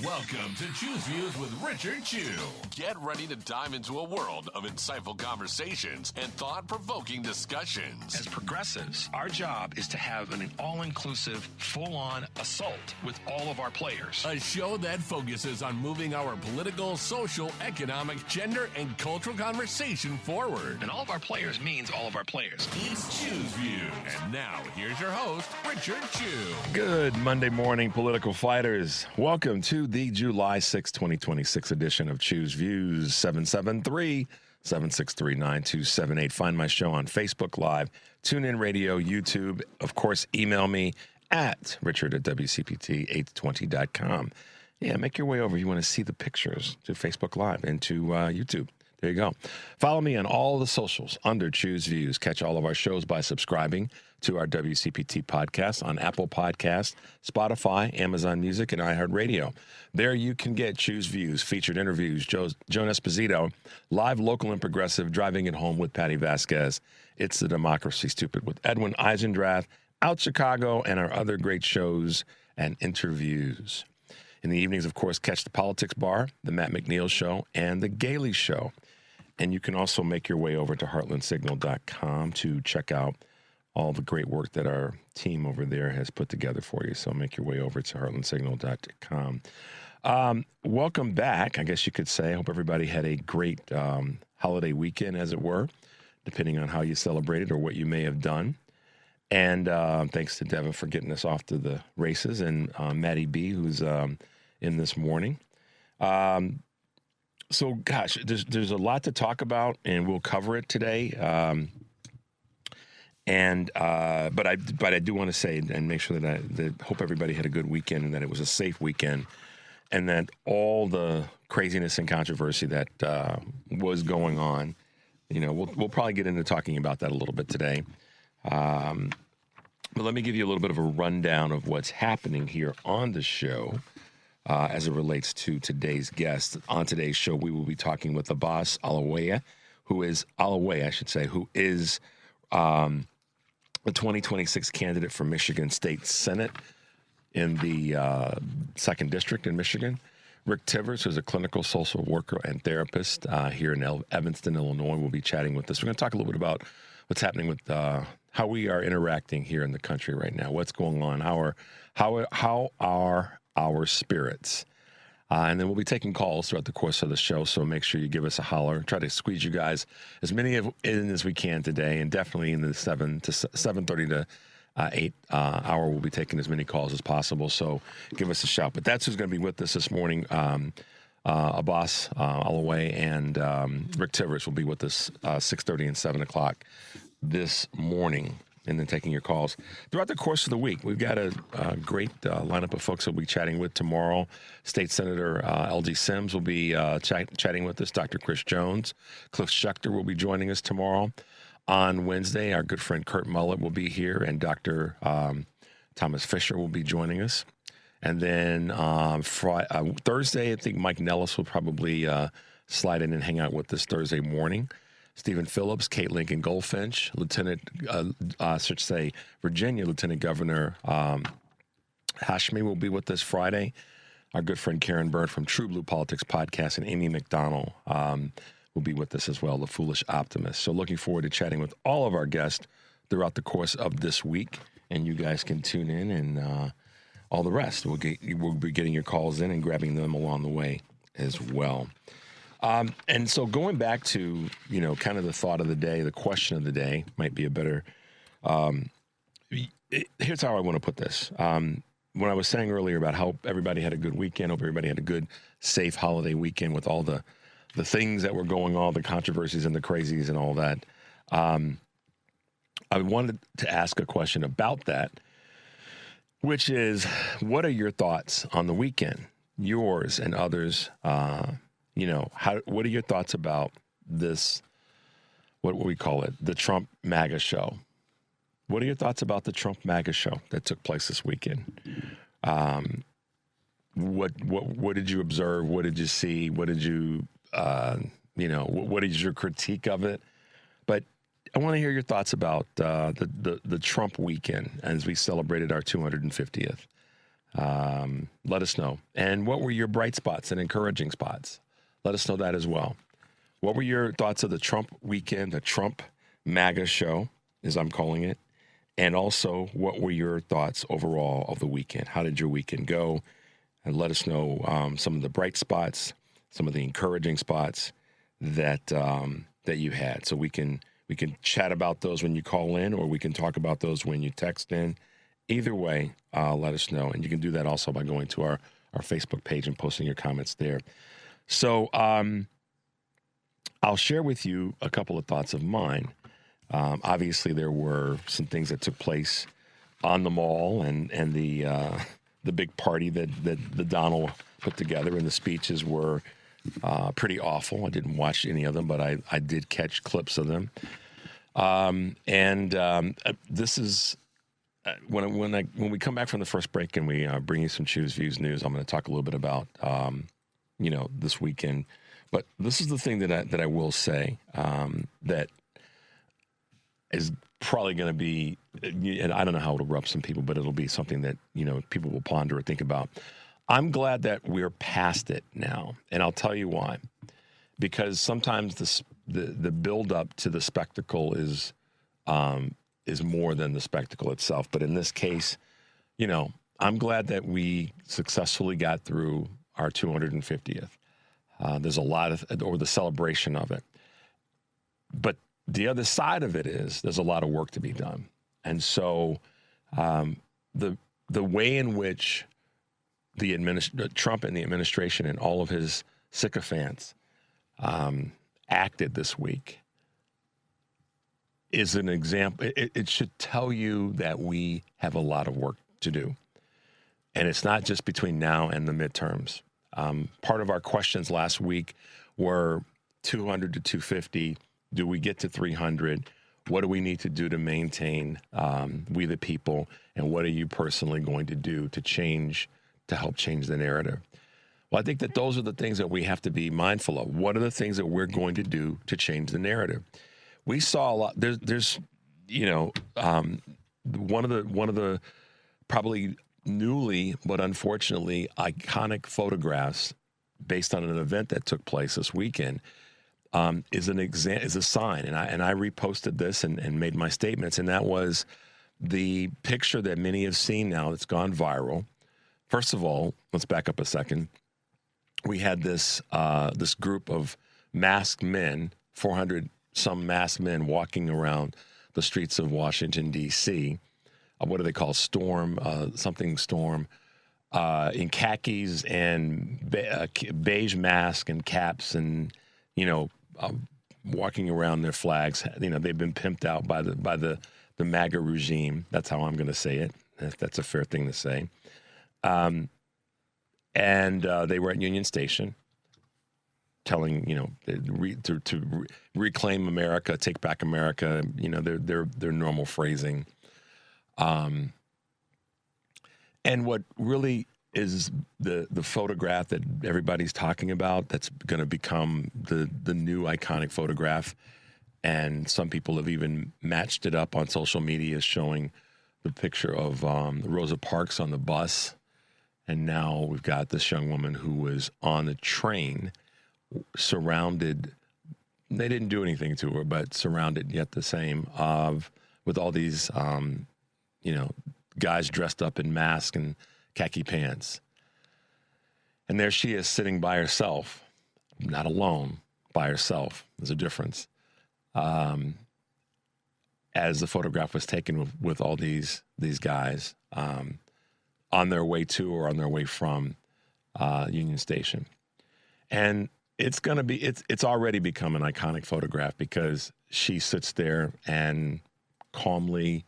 Welcome to Choose Views with Richard Chew. Get ready to dive into a world of insightful conversations and thought-provoking discussions. As progressives, our job is to have an all-inclusive, full-on assault with all of our players. A show that focuses on moving our political, social, economic, gender, and cultural conversation forward. And all of our players means all of our players. It's Choose Views. And now, here's your host, Richard Chew. Good Monday morning, political fighters. Welcome to the July 6, 2026 edition of Choose Views, 773-763-9278. Find my show on Facebook Live, TuneIn Radio, YouTube. Of course, email me at richard@wcpt820.com. Yeah, make your way over. You want to see the pictures to Facebook Live and to YouTube. There you go. Follow me on all the socials under Choose Views. Catch all of our shows by subscribing to our WCPT podcast on Apple Podcasts, Spotify, Amazon Music, and iHeartRadio. There you can get Choose Views, featured interviews, Joan Esposito, live, local, and progressive, driving it home with Patty Vasquez. It's the Democracy Stupid with Edwin Eisendrath, Out Chicago, and our other great shows and interviews. In the evenings, of course, catch the Politics Bar, the Matt McNeil Show, and the Gailey Show. And you can also make your way over to heartlandsignal.com to check out all the great work that our team over there has put together for you. So make your way over to heartlandsignal.com. Welcome back, I guess you could say. I hope everybody had a great holiday weekend, as it were, depending on how you celebrated or what you may have done. And thanks to Devin for getting us off to the races, and Maddie B, who's in this morning. So, gosh, there's a lot to talk about, and we'll cover it today. But I do want to say and make sure that I hope everybody had a good weekend and that it was a safe weekend, and that all the craziness and controversy that was going on, you know, we'll probably get into talking about that a little bit today. But let me give you a little bit of a rundown of what's happening here on the show. As it relates to today's guest. On today's show, we will be talking with Abbas Alawaya, who is the 2026 candidate for Michigan State Senate in the 2nd District in Michigan. Rick Tivers, who's a clinical social worker and therapist here in Evanston, Illinois, will be chatting with us. We're going to talk a little bit about what's happening with how we are interacting here in the country right now. What's going on? How are our spirits? And then we'll be taking calls throughout the course of the show, so make sure you give us a holler. Try to squeeze you guys as many in as we can today, and definitely in the 7:30 to 8 hour, we'll be taking as many calls as possible, so give us a shout. But that's who's going to be with us this morning. Abbas Alaway and Rick Tivers will be with us 6:30 and 7 o'clock this morning, and then taking your calls throughout the course of the week. We've got a great lineup of folks that we'll be chatting with tomorrow. State Senator L.D. Sims will be chatting with us. Dr. Chris Jones. Cliff Schechter will be joining us tomorrow. On Wednesday, our good friend Kurt Mullett will be here, and Dr. Thomas Fisher will be joining us. And then Thursday, I think Mike Nellis will probably slide in and hang out with us Thursday morning. Stephen Phillips, Kate Lincoln Goldfinch, Virginia Lieutenant Governor Hashmi will be with us Friday. Our good friend Karen Byrne from True Blue Politics Podcast, and Amy McDonald will be with us as well, the Foolish Optimist. So looking forward to chatting with all of our guests throughout the course of this week, and you guys can tune in and all the rest. We'll be getting your calls in and grabbing them along the way as well. And so going back to, you know, kind of the thought of the day, the question of the day might be a better, here's how I want to put this. When I was saying earlier about how everybody had a good weekend, hope everybody had a good, safe holiday weekend with all the things that were going on, the controversies and the crazies and all that. I wanted to ask a question about that, which is, what are your thoughts on the weekend? Yours and others, you know, what are your thoughts about this, what we call it, the Trump MAGA show? What are your thoughts about the Trump MAGA show that took place this weekend? What did you observe? What did you see? What did you, what is your critique of it? But I want to hear your thoughts about the Trump weekend as we celebrated our 250th Let us know. And what were your bright spots and encouraging spots? Let us know that as well. What were your thoughts of the Trump weekend, the Trump MAGA show, as I'm calling it? And also, what were your thoughts overall of the weekend? How did your weekend go? And let us know some of the bright spots, some of the encouraging spots that that you had. So we can chat about those when you call in, or we can talk about those when you text in. Either way, let us know. And you can do that also by going to our Facebook page and posting your comments there. So I'll share with you a couple of thoughts of mine. Obviously, there were some things that took place on the mall and the big party that Donald put together, and the speeches were pretty awful. I didn't watch any of them, but I did catch clips of them. This is when we come back from the first break and we bring you some Choose Views news. I'm going to talk a little bit about this weekend. But this is the thing that I will say that is probably going to be, and I don't know how it'll rub some people, but it'll be something that people will ponder or think about. I'm glad that we're past it now, and I'll tell you why. Because sometimes the build up to the spectacle is more than the spectacle itself. But in this case, I'm glad that we successfully got through our 250th. There's a lot or the celebration of it. But the other side of it is there's a lot of work to be done. And so the way in which Trump and the administration and all of his sycophants acted this week is an example. It should tell you that we have a lot of work to do. And it's not just between now and the midterms. Part of our questions last week were 200 to 250. Do we get to 300? What do we need to do to maintain we the people? And what are you personally going to do to help change the narrative? Well, I think that those are the things that we have to be mindful of. What are the things that we're going to do to change the narrative? We saw a lot. There's one of the probably newly, but unfortunately iconic photographs based on an event that took place this weekend is a sign. And I reposted this and made my statements. And that was the picture that many have seen now that's gone viral. First of all, let's back up a second. We had this group of masked men, 400 some masked men walking around the streets of Washington, D.C. What do they call storm in khakis and beige mask and caps and walking around their flags. They've been pimped out by the MAGA regime. That's how I'm going to say it. If that's a fair thing to say. And they were at Union Station, telling to reclaim America, take back America. Their normal phrasing. And what really is the photograph that everybody's talking about that's going to become the new iconic photograph, and some people have even matched it up on social media showing the picture of Rosa Parks on the bus, and now we've got this young woman who was on the train surrounded. They didn't do anything to her, but surrounded yet the same with all these guys dressed up in masks and khaki pants. And there she is sitting by herself, not alone, by herself. There's a difference. As the photograph was taken with all these guys on their way to or on their way from Union Station. And it's already become an iconic photograph because she sits there and calmly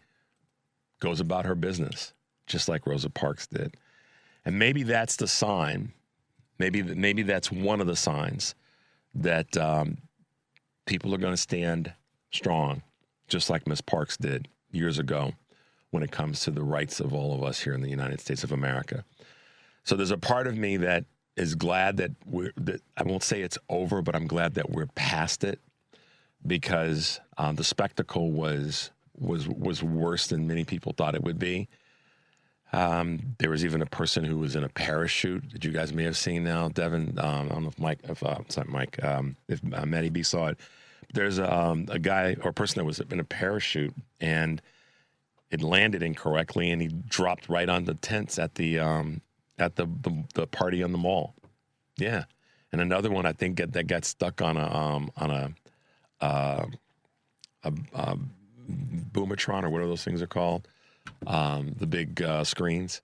goes about her business, just like Rosa Parks did. And maybe that's the sign. Maybe that's one of the signs that people are going to stand strong, just like Miss Parks did years ago when it comes to the rights of all of us here in the United States of America. So there's a part of me that is glad that I won't say it's over, but I'm glad that we're past it, because the spectacle was worse than many people thought it would be. There was even a person who was in a parachute that you guys may have seen now, Devin. I don't know if Mike, it's not Mike, if Matty B saw it. There's a guy or a person that was in a parachute, and it landed incorrectly, and he dropped right on the tents at the party on the mall. Yeah, and another one I think that got stuck on a boomatron, or what are those things are called? The big screens.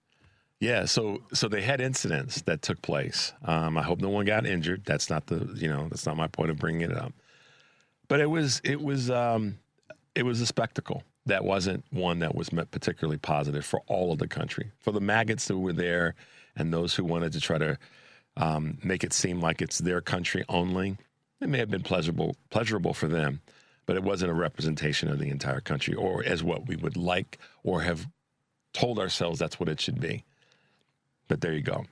Yeah, so they had incidents that took place. I hope no one got injured. That's not that's not my point of bringing it up. But it was a spectacle. That wasn't one that was particularly positive for all of the country. For the maggots who were there and those who wanted to try to make it seem like it's their country only, it may have been pleasurable for them, but it wasn't a representation of the entire country or as what we would like or have told ourselves that's what it should be. But there you go.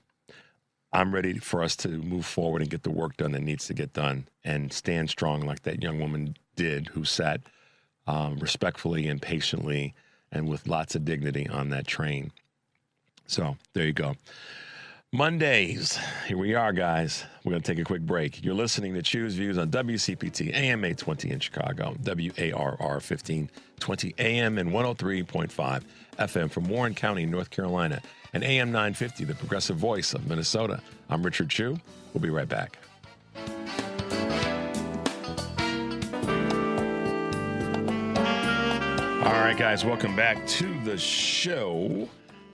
I'm ready for us to move forward and get the work done that needs to get done and stand strong like that young woman did who sat respectfully and patiently and with lots of dignity on that train. So there you go. Mondays, here we are, guys. We're going to take a quick break. You're listening to Choose Views on WCPT, AM 820 in Chicago, WARR 1520 AM and 103.5 FM from Warren County, North Carolina, and AM 950, the progressive voice of Minnesota. I'm Richard Chu. We'll be right back. All right, guys, welcome back to the show.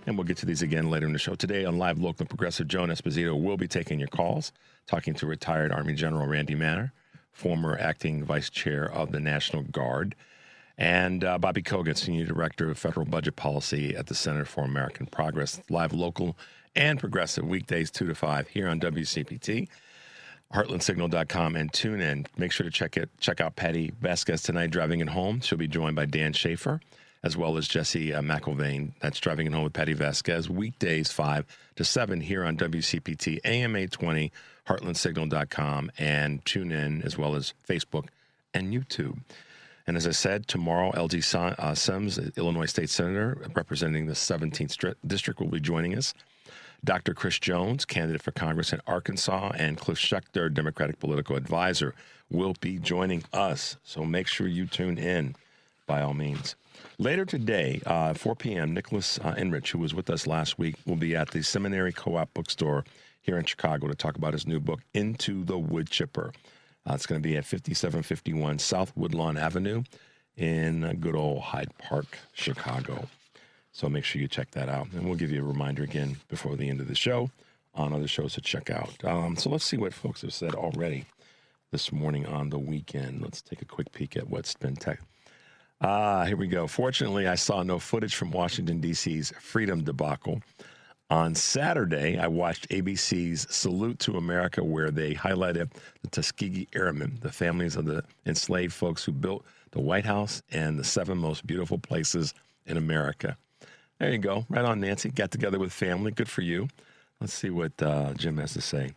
And we'll get to these again later in the show. Today on Live Local, Progressive Joan Esposito will be taking your calls, talking to retired Army General Randy Manner, former acting vice chair of the National Guard, and Bobby Kogan, Senior Director of Federal Budget Policy at the Center for American Progress. Live Local and Progressive, weekdays 2 to 5 here on WCPT, heartlandsignal.com, and tune in. Make sure to check out Patty Vasquez tonight, Driving It Home. She'll be joined by Dan Schaefer, as well as Jesse McIlvain. That's Driving It Home with Patty Vasquez, weekdays 5 to 7 here on WCPT, AM 820, heartlandsignal.com, and tune in as well as Facebook and YouTube. And as I said, tomorrow, LG Sims, Illinois State Senator representing the 17th District, will be joining us. Dr. Chris Jones, candidate for Congress in Arkansas, and Cliff Schechter, Democratic political advisor, will be joining us. So make sure you tune in, by all means. Later today, 4 p.m., Nicholas Enrich, who was with us last week, will be at the Seminary Co-op bookstore here in Chicago to talk about his new book, Into the Wood Chipper. It's going to be at 5751 South Woodlawn Avenue in good old Hyde Park, Chicago. So make sure you check that out. And we'll give you a reminder again before the end of the show on other shows to check out. So let's see what folks have said already this morning on the weekend. Let's take a quick peek at what's been here we go. Fortunately, I saw no footage from Washington, D.C.'s Freedom debacle. On Saturday, I watched ABC's Salute to America, where they highlighted the Tuskegee Airmen, the families of the enslaved folks who built the White House and the 7 most beautiful places in America. There you go. Right on, Nancy. Got together with family. Good for you. Let's see what Jim has to say.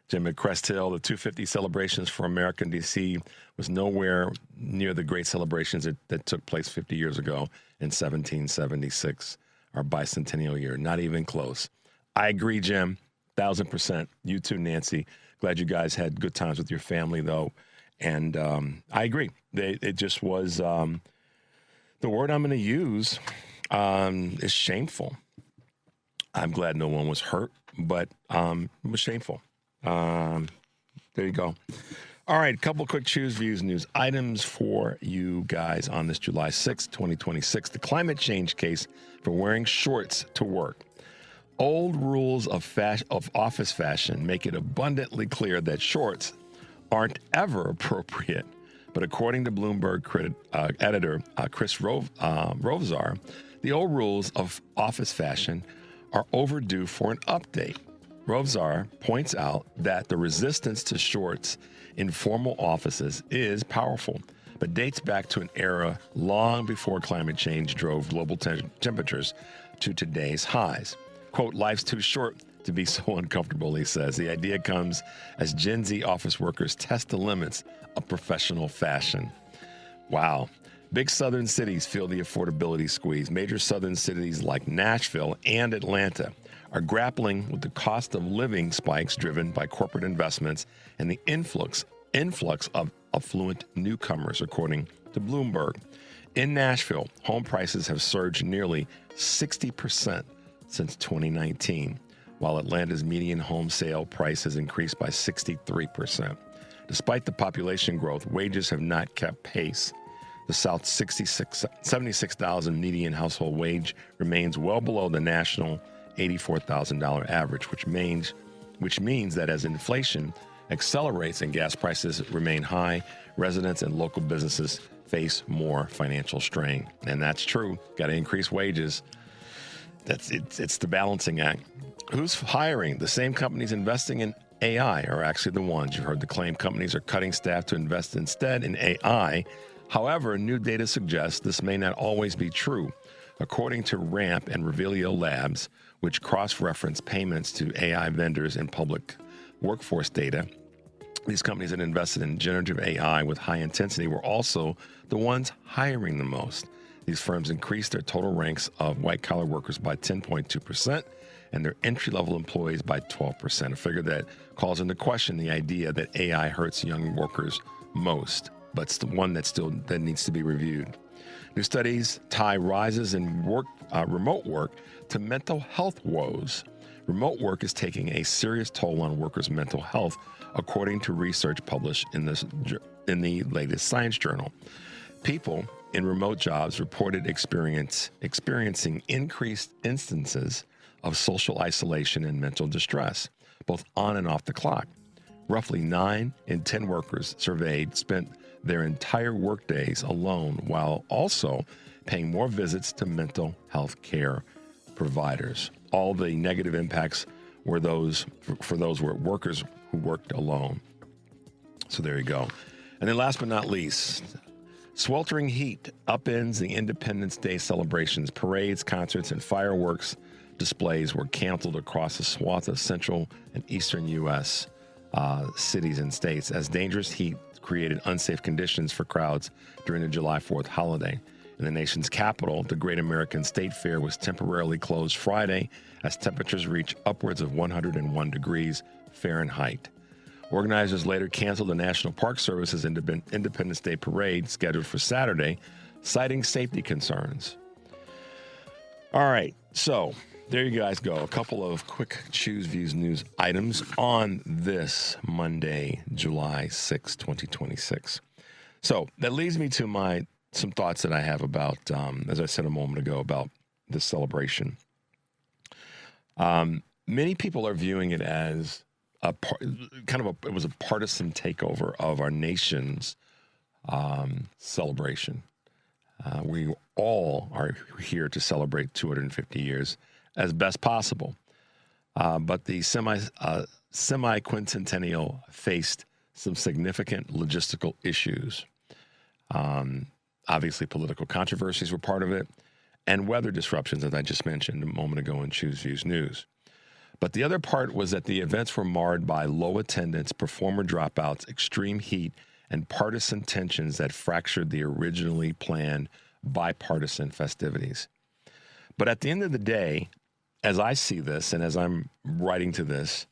Jim at Crest Hill, the 250 celebrations for America in D.C. was nowhere near the great celebrations that took place 50 years ago in 1776, our bicentennial year. Not even close. I agree, Jim. 1,000%. You too, Nancy. Glad you guys had good times with your family, though. And I agree. It just was, the word I'm going to use is shameful. I'm glad no one was hurt, but it was shameful. There you go. All right, a couple quick Choose Views news items for you guys on this July 6th, 2026. The climate change case for wearing shorts to work. Old rules of office fashion make it abundantly clear that shorts aren't ever appropriate. But according to Bloomberg editor Chris Rovzar, the old rules of office fashion are overdue for an update. Rovzar points out that the resistance to shorts in formal offices is powerful, but dates back to an era long before climate change drove global temperatures to today's highs. Quote, life's too short to be so uncomfortable, he says. The idea comes as Gen Z office workers test the limits of professional fashion. Wow. Big southern cities feel the affordability squeeze. Major southern cities like Nashville and Atlanta are grappling with the cost of living spikes driven by corporate investments and the influx of affluent newcomers, according to Bloomberg. In Nashville, home prices have surged nearly 60% since 2019, while Atlanta's median home sale price has increased by 63%. Despite the population growth, wages have not kept pace. The South's $76,000 median household wage remains well below the national $84,000 average, which means that as inflation accelerates and gas prices remain high, residents and local businesses face more financial strain. And that's true. Got to increase wages. It's the balancing act. Who's hiring? The same companies investing in AI are actually the ones. You heard the claim companies are cutting staff to invest instead in AI. However, new data suggests this may not always be true. According to Ramp and Revelio Labs, which cross-reference payments to AI vendors and public workforce data, these companies that invested in generative AI with high intensity were also the ones hiring the most. These firms increased their total ranks of white-collar workers by 10.2% and their entry-level employees by 12%, a figure that calls into question the idea that AI hurts young workers most, but it's the one that needs to be reviewed. New studies tie rises in remote work to mental health woes. Remote work is taking a serious toll on workers' mental health, according to research published in the latest Science Journal. People in remote jobs reported experiencing increased instances of social isolation and mental distress, both on and off the clock. Roughly 9 in 10 workers surveyed spent their entire workdays alone, while also paying more visits to mental health care providers. All the negative impacts were for those workers who worked alone. So there you go. And then last but not least, sweltering heat upends the Independence Day celebrations. Parades, concerts, and fireworks displays were canceled across a swath of central and eastern U.S. Cities and states as dangerous heat created unsafe conditions for crowds during the July 4th holiday. In the nation's capital, the Great American State Fair was temporarily closed Friday as temperatures reached upwards of 101 degrees Fahrenheit. Organizers later canceled the National Park Service's Independence Day parade scheduled for Saturday, citing safety concerns. All right, so there you guys go. A couple of quick Choose Views news items on this Monday, July 6, 2026. So that leads me to some thoughts that I have about, as I said a moment ago, about this celebration. Many people are viewing it as it was a partisan takeover of our nation's celebration. We all are here to celebrate 250 years as best possible. But the semi-quincentennial faced some significant logistical issues. Obviously, political controversies were part of it, and weather disruptions, as I just mentioned a moment ago in Choose Views News. But the other part was that the events were marred by low attendance, performer dropouts, extreme heat, and partisan tensions that fractured the originally planned bipartisan festivities. But at the end of the day, as I see this and as I'm writing to this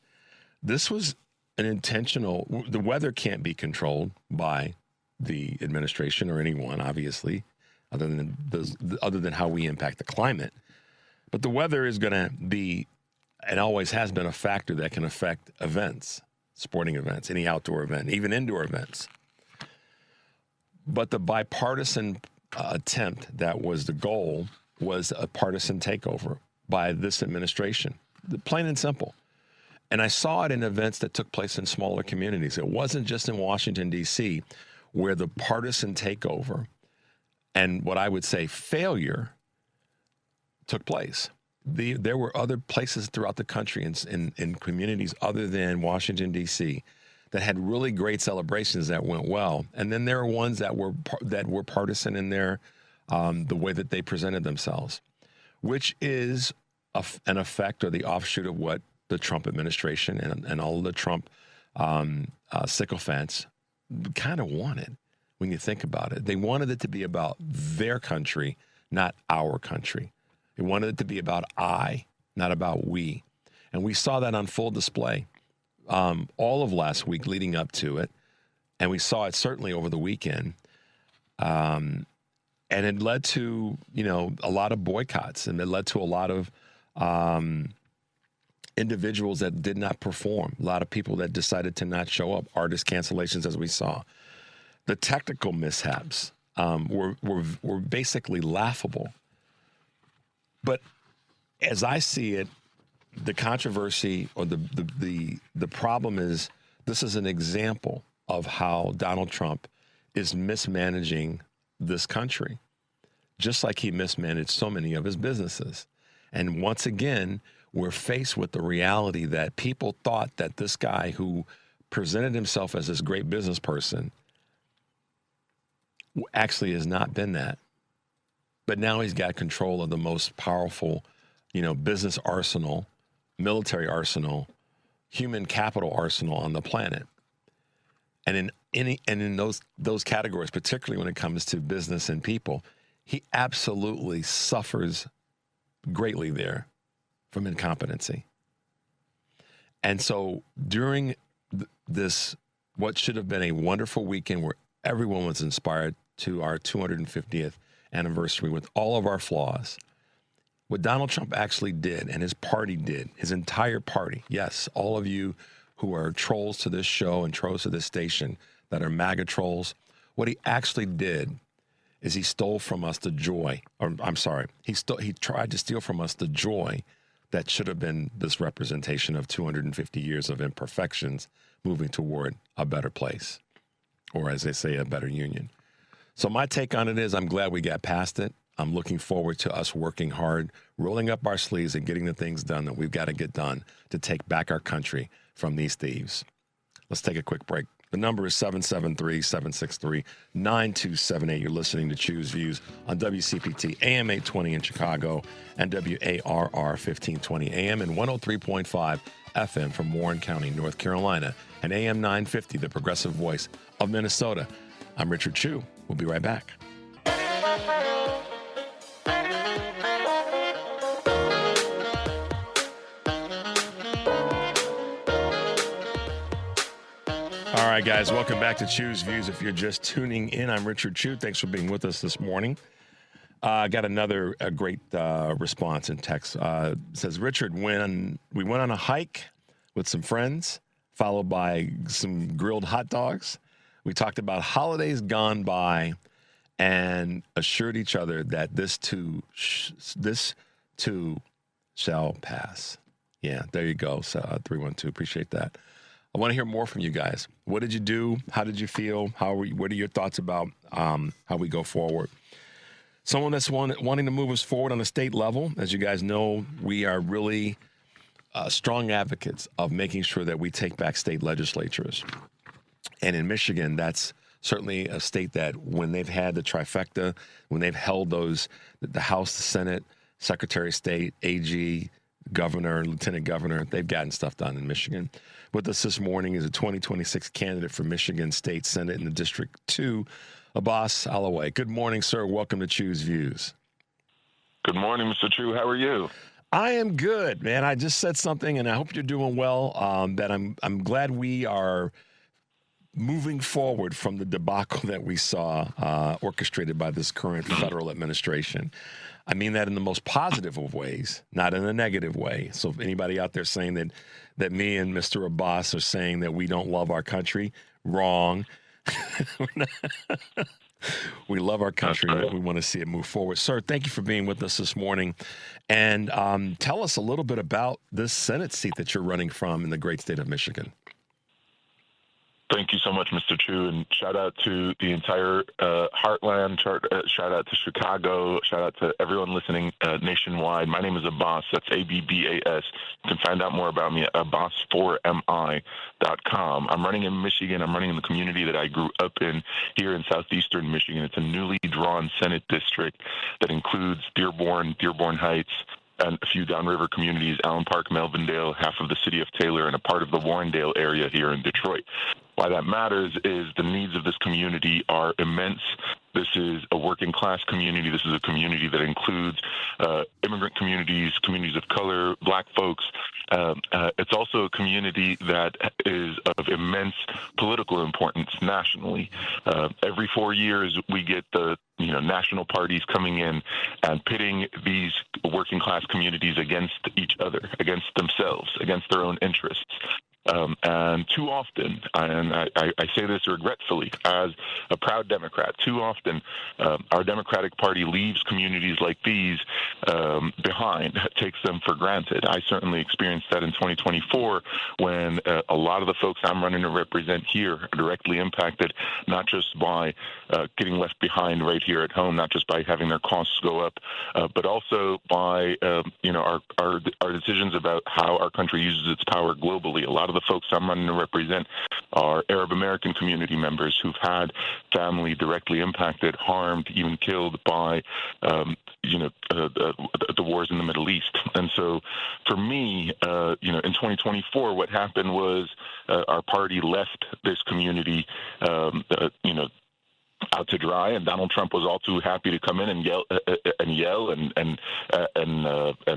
was an intentional, the weather can't be controlled by the administration or anyone, obviously, other than how we impact the climate. But the weather is going to be, and always has been, a factor that can affect events, sporting events, any outdoor event, even indoor events. But the bipartisan attempt that was the goal was a partisan takeover by this administration, plain and simple. And I saw it in events that took place in smaller communities. It wasn't just in Washington, D.C., where the partisan takeover and what I would say failure took place. There were other places throughout the country in communities other than Washington, D.C., that had really great celebrations that went well. And then there are ones that were partisan in their the way that they presented themselves, which is an effect or the offshoot of what the Trump administration and all of the Trump sycophants kind of wanted, when you think about it. They wanted it to be about their country, not our country. They wanted it to be about I, not about we. And we saw that on full display all of last week leading up to it. And we saw it certainly over the weekend. And it led to, a lot of boycotts, and it led to a lot of individuals that did not perform, a lot of people that decided to not show up, artist cancellations, as we saw. The technical mishaps were basically laughable. But as I see it, the controversy or the problem is this is an example of how Donald Trump is mismanaging this country, just like he mismanaged so many of his businesses. And once again, we're faced with the reality that people thought that this guy who presented himself as this great business person actually has not been that. But now he's got control of the most powerful, business arsenal, military arsenal, human capital arsenal on the planet. And in those categories, particularly when it comes to business and people, he absolutely suffers greatly there from incompetency. And so during this, what should have been a wonderful weekend where everyone was inspired to our 250th anniversary with all of our flaws, what Donald Trump actually did and his party did, his entire party, yes, all of you who are trolls to this show and trolls to this station that are MAGA trolls, what he actually did is he stole from us the joy, or I'm sorry, he tried to steal from us the joy that should have been this representation of 250 years of imperfections moving toward a better place, or as they say, a better union. So my take on it is I'm glad we got past it. I'm looking forward to us working hard, rolling up our sleeves and getting the things done that we've got to get done to take back our country from these thieves. Let's take a quick break. The number is 773-763-9278. You're listening to Choose Views on WCPT AM 820 in Chicago and WARR 1520 AM and 103.5 FM from Warren County, North Carolina, and AM 950, the progressive voice of Minnesota. I'm Richard Chu. We'll be right back. All right, guys, welcome back to Choose Views. If you're just tuning in, I'm Richard Chu. Thanks for being with us this morning. I got another great response in text. It says, Richard, when we went on a hike with some friends, followed by some grilled hot dogs, we talked about holidays gone by and assured each other that this too shall pass. Yeah, there you go. So 312, appreciate that. I want to hear more from you guys. What did you do? How did you feel? What are your thoughts about how we go forward? Someone that's wanting to move us forward on a state level. As you guys know, we are really strong advocates of making sure that we take back state legislatures. And in Michigan, that's certainly a state that when they've had the trifecta, when they've held those, the House, the Senate, Secretary of State, AG, governor, lieutenant governor, they've gotten stuff done in Michigan. With us this morning is a 2026 candidate for Michigan State Senate in the District 2, Abbas Allaway. Good morning, sir. Welcome to Choose Views. Good morning, Mr. Chu. How are you? I am good, man. I just said something, and I hope you're doing well. That I'm glad we are moving forward from the debacle that we saw orchestrated by this current federal administration. I mean that in the most positive of ways, not in a negative way. So if anybody out there saying that me and Mr. Abbas are saying that we don't love our country, wrong. We love our country. Right. We want to see it move forward. Sir, thank you for being with us this morning. And tell us a little bit about this Senate seat that you're running from in the great state of Michigan. Thank you so much, Mr. Chu, and shout out to the entire Heartland, shout out to Chicago, shout out to everyone listening nationwide. My name is Abbas, that's Abbas. You can find out more about me at abbas4mi.com. I'm running in Michigan. I'm running in the community that I grew up in here in southeastern Michigan. It's a newly drawn Senate district that includes Dearborn Heights, and a few downriver communities, Allen Park, Melvindale, half of the city of Taylor, and a part of the Warrendale area here in Detroit. Why that matters is the needs of this community are immense. This is a working class community. This is a community that includes immigrant communities, communities of color, black folks. It's also a community that is of immense political importance nationally. Every 4 years, we get the national parties coming in and pitting these working class communities against each other, against themselves, against their own interests. And too often, and I say this regretfully as a proud Democrat, too often our Democratic Party leaves communities like these behind, takes them for granted. I certainly experienced that in 2024 when a lot of the folks I'm running to represent here are directly impacted, not just by getting left behind right here at home, not just by having their costs go up, but also by our decisions about how our country uses its power globally. A lot of the folks I'm running to represent are Arab American community members who've had family directly impacted, harmed, even killed by the wars in the Middle East. And so for me, in 2024, what happened was our party left this community out to dry, and Donald Trump was all too happy to come in and yell and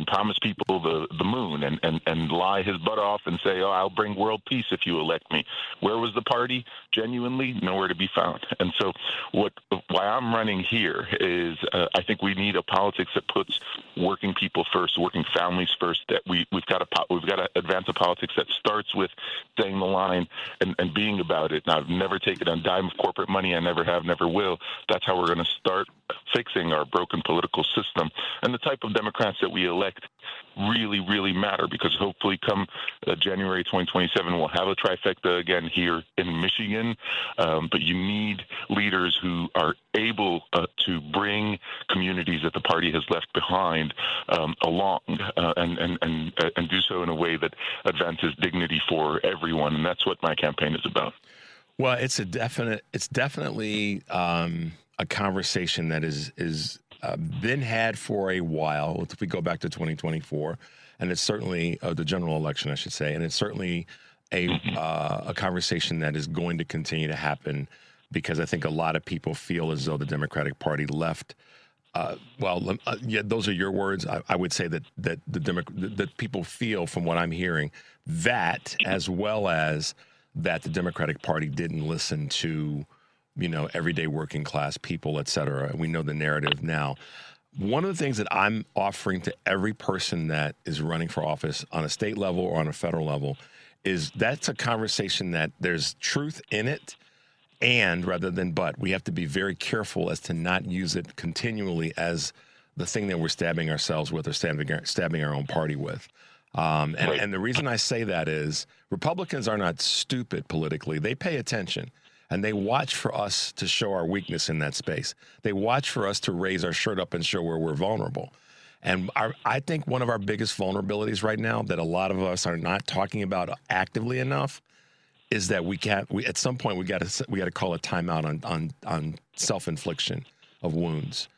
promise people the moon and lie his butt off and say, "Oh, I'll bring world peace if you elect me." Where was the party? Genuinely nowhere to be found. And so why I'm running here is I think we need a politics that puts working people first, working families first. That we've got to advance a politics that starts with saying the line and being about it. Now, I've never taken a dime of corporate money. I never have, never will. That's how we're going to start fixing our broken political system. And the type of Democrats that we elect really, really matter, because hopefully come January 2027, we'll have a trifecta again here in Michigan. But you need leaders who are able to bring communities that the party has left behind along and do so in a way that advances dignity for everyone. And that's what my campaign is about. Well, it's definitely a conversation that is been had for a while. If we go back to 2024, and it's certainly the general election, I should say, and it's certainly a conversation that is going to continue to happen, because I think a lot of people feel as though the Democratic Party left. Those are your words. I would say that that people feel, from what I'm hearing, that, as well as that the Democratic Party didn't listen to, everyday working class people, et cetera. And we know the narrative now. One of the things that I'm offering to every person that is running for office on a state level or on a federal level is that's a conversation that there's truth in it, and rather than but. We have to be very careful as to not use it continually as the thing that we're stabbing ourselves with or stabbing our own party with. And the reason I say that is Republicans are not stupid politically. They pay attention, and they watch for us to show our weakness in that space. They watch for us to raise our shirt up and show where we're vulnerable. And I think one of our biggest vulnerabilities right now that a lot of us are not talking about actively enough is that at some point we got to call a timeout on self-infliction of wounds.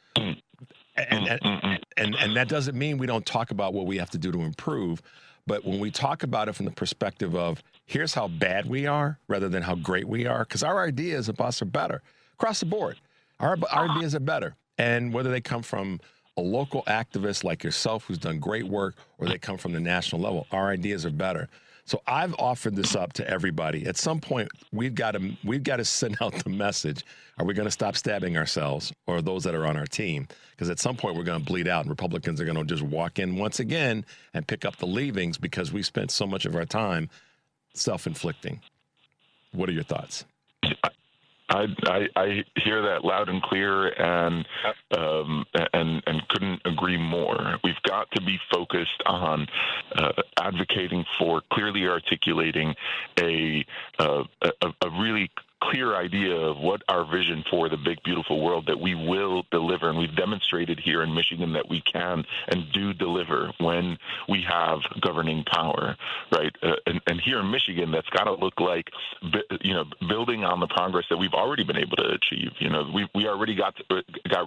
And that doesn't mean we don't talk about what we have to do to improve. But when we talk about it from the perspective of here's how bad we are rather than how great we are, because our ideas of us are better across the board. Our ideas are better. And whether they come from a local activist like yourself who's done great work, or they come from the national level, our ideas are better. So I've offered this up to everybody. At some point, we've got to send out the message. Are we going to stop stabbing ourselves, or those that are on our team? Because at some point, we're going to bleed out, and Republicans are going to just walk in once again and pick up the leavings because we spent so much of our time self-inflicting. What are your thoughts? I hear that loud and clear, and couldn't agree more. We've got to be focused on advocating for clearly articulating a really clear idea of what our vision for the big, beautiful world that we will deliver. And we've demonstrated here in Michigan that we can and do deliver when we have governing power, right? And here in Michigan, that's got to look like, building on the progress that we've already been able to achieve. We already got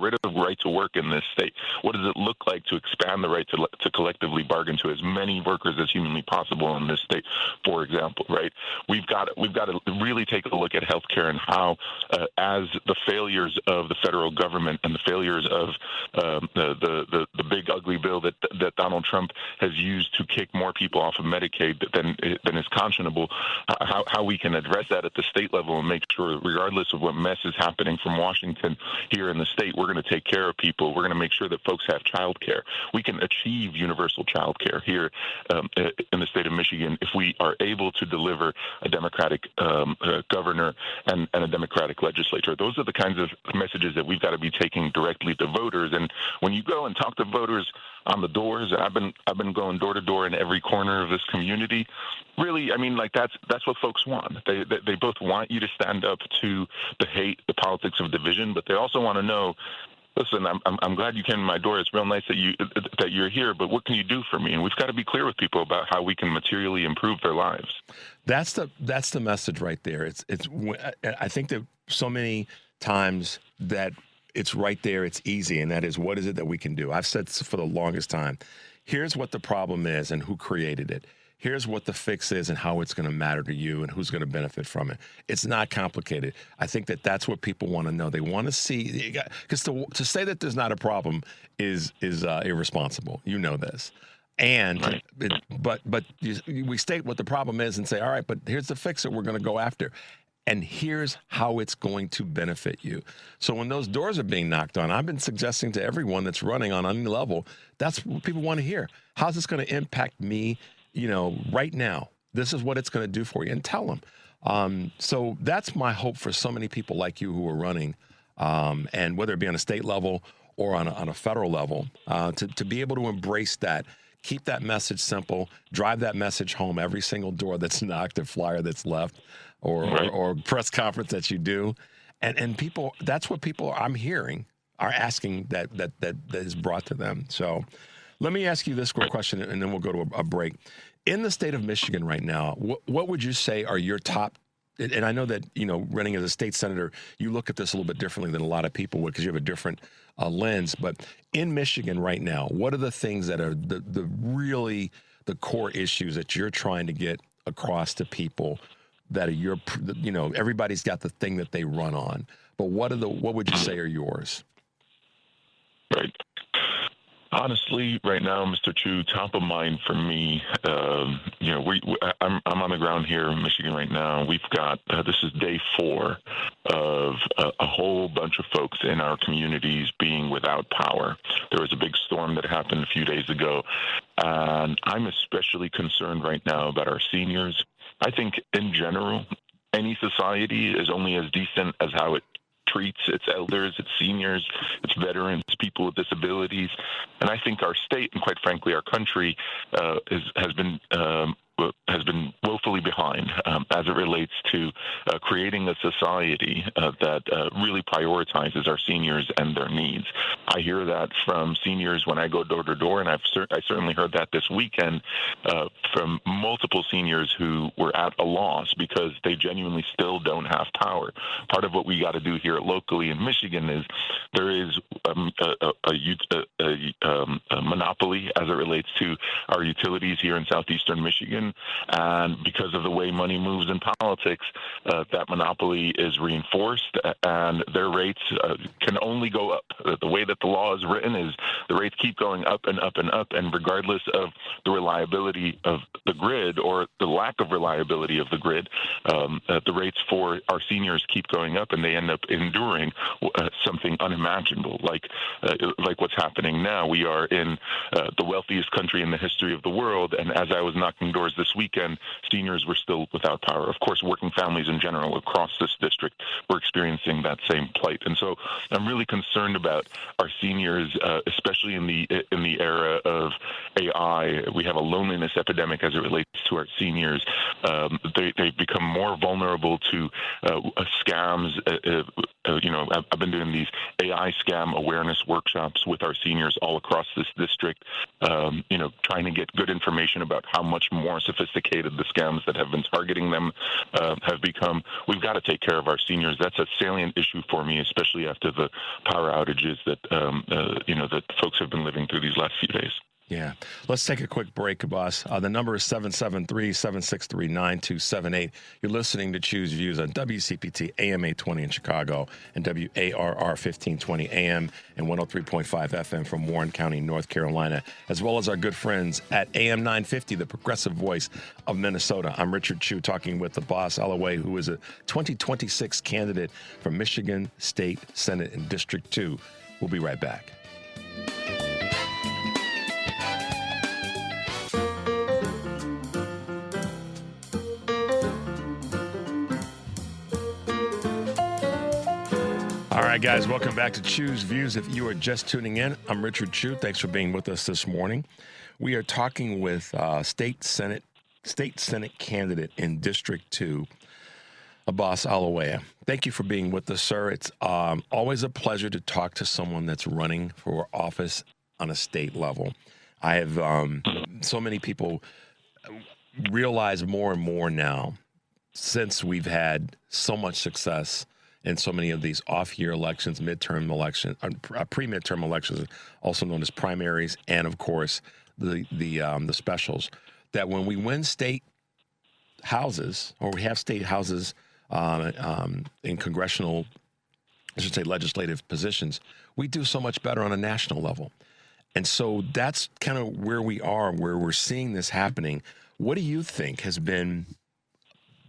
rid of the right to work in this state. What does it look like to expand the right to collectively bargain to as many workers as humanly possible in this state, for example, right? We've got to really take a look at healthcare and how, as the failures of the federal government and the failures of the big ugly bill that Donald Trump has used to kick more people off of Medicaid than is conscionable, how we can address that at the state level and make sure, regardless of what mess is happening from Washington here in the state, we're going to take care of people. We're going to make sure that folks have child care. We can achieve universal child care here in the state of Michigan if we are able to deliver a Democratic governor and a Democratic legislature. Those are the kinds of messages that we've got to be taking directly to voters. And when you go and talk to voters on the doors, and I've been going door to door in every corner of this community. Really, I mean, like that's what folks want. They both want you to stand up to the hate, the politics of division, but they also want to know, listen, I'm glad you came to my door. It's real nice that you're here, but what can you do for me? And we've got to be clear with people about how we can materially improve their lives. That's the message right there. I think that so many times that it's right there, it's easy, and that is, what is it that we can do? I've said for the longest time, here's what the problem is and who created it. Here's what the fix is and how it's going to matter to you and who's going to benefit from it. It's not complicated. I think that that's what people want to know. They want to see, because to say that there's not a problem is irresponsible. You know this. And right. But we state what the problem is and say, all right, but here's the fix that we're going to go after. And here's how it's going to benefit you. So when those doors are being knocked on, I've been suggesting to everyone that's running on any level, that's what people want to hear. How's this going to impact me, right now? This is what it's going to do for you. And tell them. So that's my hope for so many people like you who are running, and whether it be on a state level or on a federal level, to be able to embrace that. Keep that message simple. Drive that message home every single door that's knocked, a flyer that's left, or press conference that you do, and people. That's what people I'm hearing are asking that is brought to them. So, let me ask you this quick question, and then we'll go to a break. In the state of Michigan right now, what would you say are your top? And I know that running as a state senator, you look at this a little bit differently than a lot of people would because you have a different lens. But in Michigan right now, what are the things that are the really the core issues that you're trying to get across to people? That are everybody's got the thing that they run on, but what would you say are yours? Right. Honestly, right now, Mr. Chu, top of mind for me, I'm on the ground here in Michigan right now. We've got, this is day 4 of a whole bunch of folks in our communities being without power. There was a big storm that happened a few days ago, and I'm especially concerned right now about our seniors. I think in general, any society is only as decent as how it treats its elders, its seniors, its veterans, people with disabilities. And I think our state, and quite frankly, our country, has been woefully behind as it relates to creating a society that really prioritizes our seniors and their needs. I hear that from seniors when I go door to door, and I certainly heard that this weekend from multiple seniors who were at a loss because they genuinely still don't have power. Part of what we got to do here locally in Michigan is there is a monopoly as it relates to our utilities here in southeastern Michigan. And because of the way money moves in politics, that monopoly is reinforced, and their rates can only go up. The way that the law is written is the rates keep going up and up and up, and regardless of the reliability of the grid or the lack of reliability of the grid, the rates for our seniors keep going up, and they end up enduring something unimaginable, like what's happening now. We are in the wealthiest country in the history of the world, and as I was knocking doors this weekend, seniors were still without power. Of course, working families in general across this district were experiencing that same plight. And so I'm really concerned about our seniors, especially in the era of AI. We have a loneliness epidemic as it relates to our seniors. They become more vulnerable to scams. I've been doing these AI scam awareness workshops with our seniors all across this district, trying to get good information about how much more sophisticated the scams that have been targeting them have become. We've got to take care of our seniors. That's a salient issue for me, especially after the power outages that that folks have been living through these last few days. Yeah. Let's take a quick break, boss. The number is 773-763-9278. You're listening to Choose Views on WCPT AM 820 in Chicago and WARR 1520 AM and 103.5 FM from Warren County, North Carolina, as well as our good friends at AM 950, the progressive voice of Minnesota. I'm Richard Chu, talking with the boss, Alloway, who is a 2026 candidate for Michigan State Senate in District 2. We'll be right back. All right, guys, welcome back to Choose Views. If you are just tuning in, I'm Richard Chu. Thanks for being with us this morning. We are talking with State Senate candidate in District 2, Abbas Alawaya. Thank you for being with us, sir. It's always a pleasure to talk to someone that's running for office on a state level. I have so many people realize more and more now, since we've had so much success in so many of these off-year elections, midterm elections, pre-midterm elections, also known as primaries, and of course the specials, that when we win state houses, or we have state houses in congressional, I should say legislative positions, we do so much better on a national level. And so that's kind of where we are, where we're seeing this happening. What do you think has been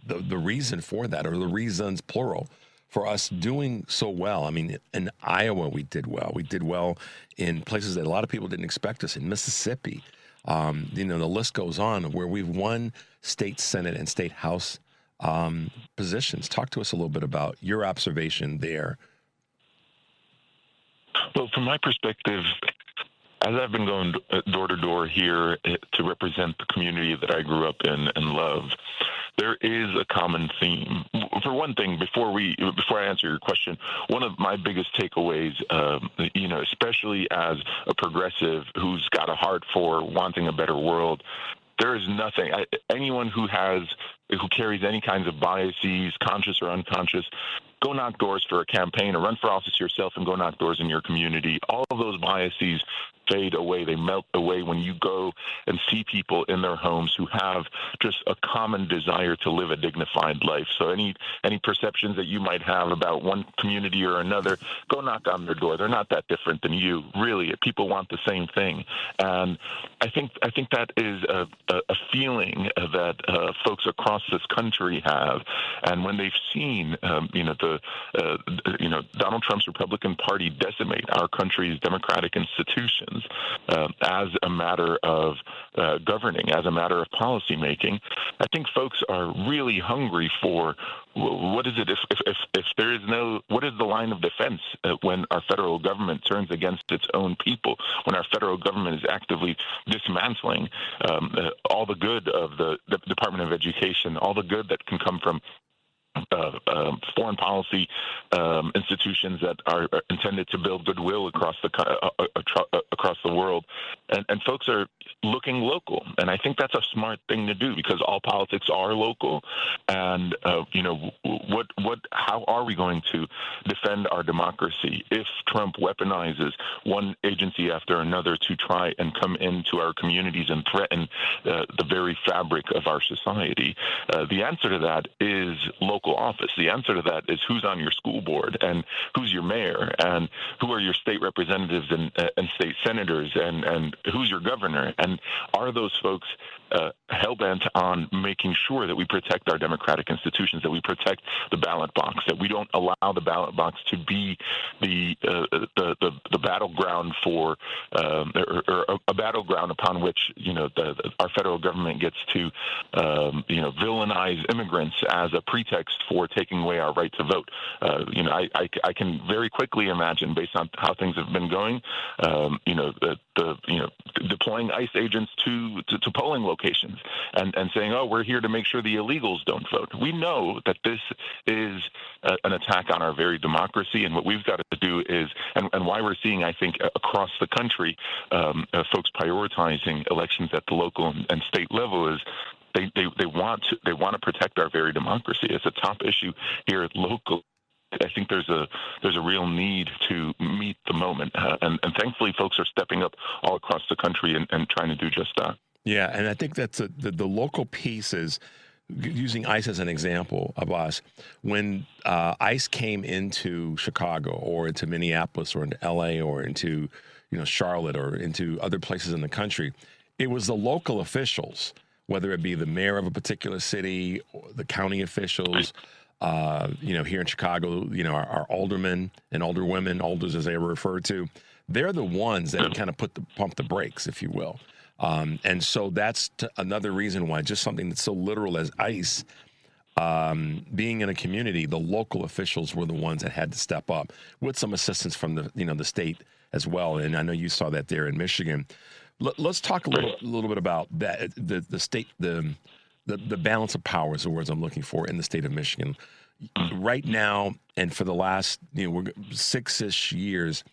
the reason for that, or the reasons, plural, for us doing so well? I mean, in Iowa, we did well. We did well in places that a lot of people didn't expect us. In Mississippi, the list goes on, where we've won state Senate and state House positions. Talk to us a little bit about your observation there. Well, from my perspective, as I've been going door to door here to represent the community that I grew up in and love, there is a common theme. For one thing, before I answer your question, one of my biggest takeaways, especially as a progressive who's got a heart for wanting a better world, there is nothing. Anyone who carries any kinds of biases, conscious or unconscious, go knock doors for a campaign or run for office yourself and go knock doors in your community. All of those biases fade away. They melt away when you go and see people in their homes who have just a common desire to live a dignified life. So any perceptions that you might have about one community or another, go knock on their door. They're not that different than you. Really, people want the same thing. And I think that is a feeling that folks across this country have. And when they've seen, Donald Trump's Republican Party decimate our country's democratic institutions as a matter of governing, as a matter of policy making, I think folks are really hungry for what is it if there is no, what is the line of defense when our federal government turns against its own people, when our federal government is actively dismantling all the good of the Department of Education, all the good that can come from foreign policy institutions that are intended to build goodwill across the world, and folks are looking local, and I think that's a smart thing to do, because all politics are local, and how are we going to defend our democracy if Trump weaponizes one agency after another to try and come into our communities and threaten the very fabric of our society? The answer to that is local office. The answer to that is who's on your school board, and who's your mayor, and who are your state representatives and state senators, and who's your governor, and are those folks hell-bent on making sure that we protect our democratic institutions, that we protect the ballot box, that we don't allow the ballot box to be the battleground for or a battleground upon which our federal government gets to villainize immigrants as a pretext for taking away our right to vote. I can very quickly imagine, based on how things have been going, deploying ICE agents to polling locations and saying, "Oh, we're here to make sure the illegals don't vote." We know that this is an attack on our very democracy, and what we've got to do is, and why we're seeing, I think, across the country, folks prioritizing elections at the local and state level is they want to protect our very democracy. It's a top issue here at local. I think there's a real need to meet the moment, and thankfully, folks are stepping up all across the country and trying to do just that. Yeah, and I think that's the local piece is, using ICE as an example of us, when ICE came into Chicago or into Minneapolis or into LA or into Charlotte or into other places in the country, it was the local officials, whether it be the mayor of a particular city, or the county officials. Here in Chicago, our aldermen and alderwomen, alders as they were referred to, they're the ones that kind of pump the brakes, if you will. And so that's another reason why just something that's so literal as ICE, being in a community, the local officials were the ones that had to step up with some assistance from the state as well. And I know you saw that there in Michigan. Let's talk a little bit about that. The state, the balance of power is the words I'm looking for in the state of Michigan right now, and for the last 6-ish years,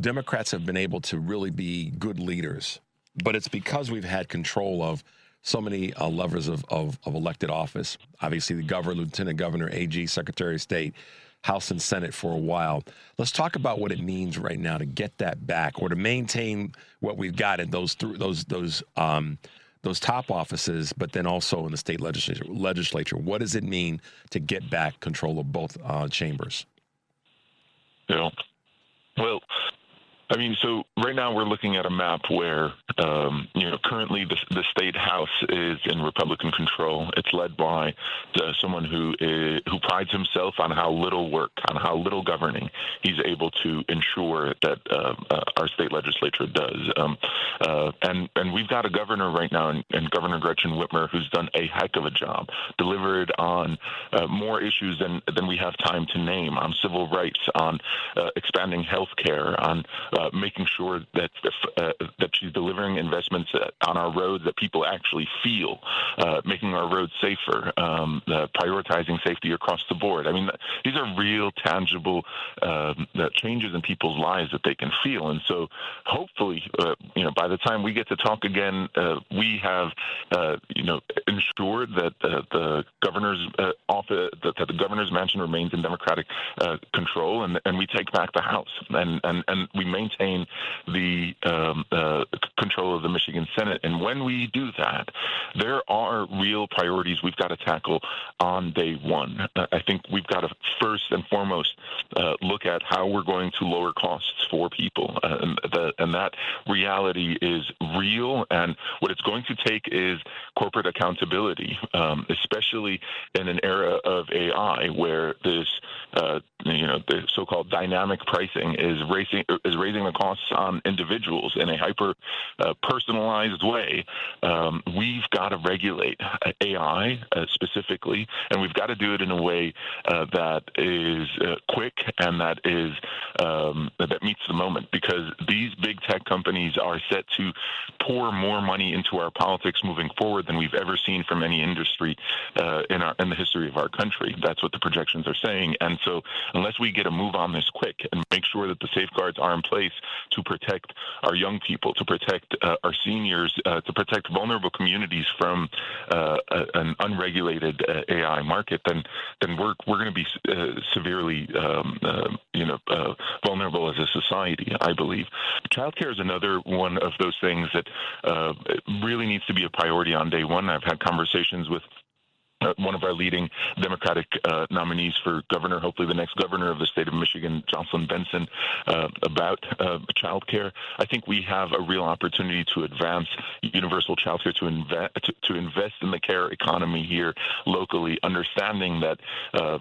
Democrats have been able to really be good leaders. But it's because we've had control of so many levers of elected office. Obviously, the governor, lieutenant governor, AG, secretary of state, House and Senate for a while. Let's talk about what it means right now to get that back, or to maintain what we've got in those top offices, but then also in the state legislature. What does it mean to get back control of both chambers? Yeah. Well, I mean, so right now we're looking at a map where, currently the state house is in Republican control. It's led by someone who prides himself on how little work, on how little governing he's able to ensure that our state legislature does. And we've got a governor right now, and Governor Gretchen Whitmer, who's done a heck of a job, delivered on more issues than we have time to name, on civil rights, on expanding health care, on making sure that she's delivering investments on our roads that people actually feel, making our roads safer, prioritizing safety across the board. I mean, these are real, tangible changes in people's lives that they can feel. And so hopefully, by the time we get to talk again, we have, ensured that the governor's office, that the governor's mansion remains in Democratic control, and we take back the House, and we maintain the control of the Michigan Senate. And when we do that, there are real priorities we've got to tackle on day one. I think we've got to first and foremost look at how we're going to lower costs for people, and that reality is real. And what it's going to take is corporate accountability, especially in an era of AI, where this the so-called dynamic pricing is raising the costs on individuals in a hyper personalized way. We've got to regulate AI specifically, and we've got to do it in a way that is quick and that is that meets the moment, because these big tech companies are set to pour more money into our politics moving forward than we've ever seen from any industry in the history of our country. That's what the projections are saying. And so unless we get a move on this quick and make sure that the safeguards are in place to protect our young people, to protect our seniors, to protect vulnerable communities from an unregulated AI market, then we're going to be severely vulnerable as a society, I believe. Childcare is another one of those things that really needs to be a priority on day one. I've had conversations with one of our leading Democratic nominees for governor, hopefully the next governor of the state of Michigan, Jocelyn Benson, about child care. I think we have a real opportunity to advance universal child care, to invest in the care economy here locally, understanding that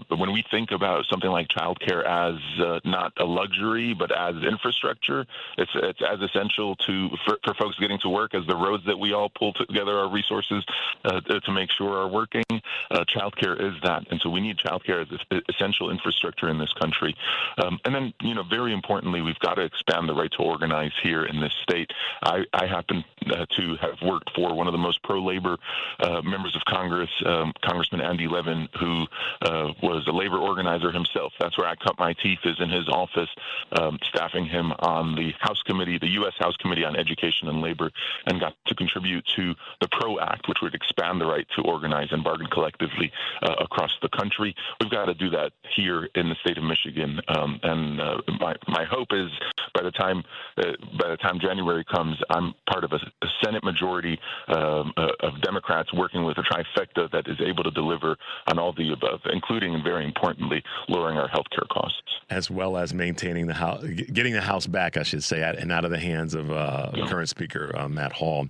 when we think about something like child care as not a luxury, but as infrastructure, it's as essential for folks getting to work as the roads that we all pull together our resources to make sure are working. Childcare is that, and so we need childcare as essential infrastructure in this country. And then, very importantly, we've got to expand the right to organize here in this state. I happen to have worked for one of the most pro-labor members of Congress, Congressman Andy Levin, who was a labor organizer himself. That's where I cut my teeth, is in his office, staffing him on the House Committee, the U.S. House Committee on Education and Labor, and got to contribute to the PRO Act, which would expand the right to organize and bargain collectively across the country. We've got to do that here in the state of Michigan, and my hope is by the time January comes, I'm part of a Senate majority of Democrats working with a trifecta that is able to deliver on all the above, including, and very importantly, lowering our health care costs, as well as maintaining the house, getting the House back, I should say, and out of the hands of current Speaker Matt Hall.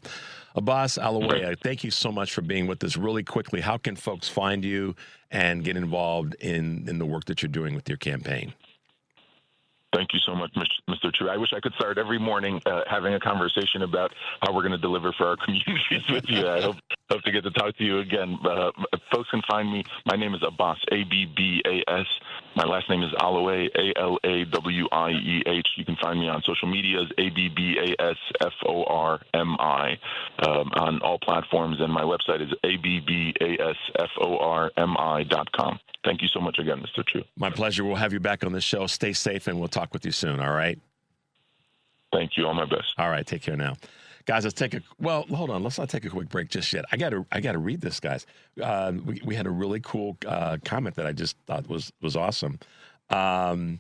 Abbas Alaway, thank you so much for being with us. Really quickly, how can folks find you and get involved in the work that you're doing with your campaign? Thank you so much, Mr. True. I wish I could start every morning having a conversation about how we're going to deliver for our communities with you. I hope to get to talk to you again. Folks can find me. My name is Abbas, A-B-B-A-S. My last name is Alaway, A-L-A-W-I-E-H. You can find me on social medias, A-B-B-A-S-F-O-R-M-I, on all platforms, and my website is ABBASFORMI.com. Thank you so much again, Mr. True. My pleasure. We'll have you back on the show. Stay safe, and we'll talk with you soon, all right? Thank you. All my best. All right. Take care now. Guys, hold on. Let's not take a quick break just yet. I got to read this, guys. We had a really cool comment that I just thought was awesome. I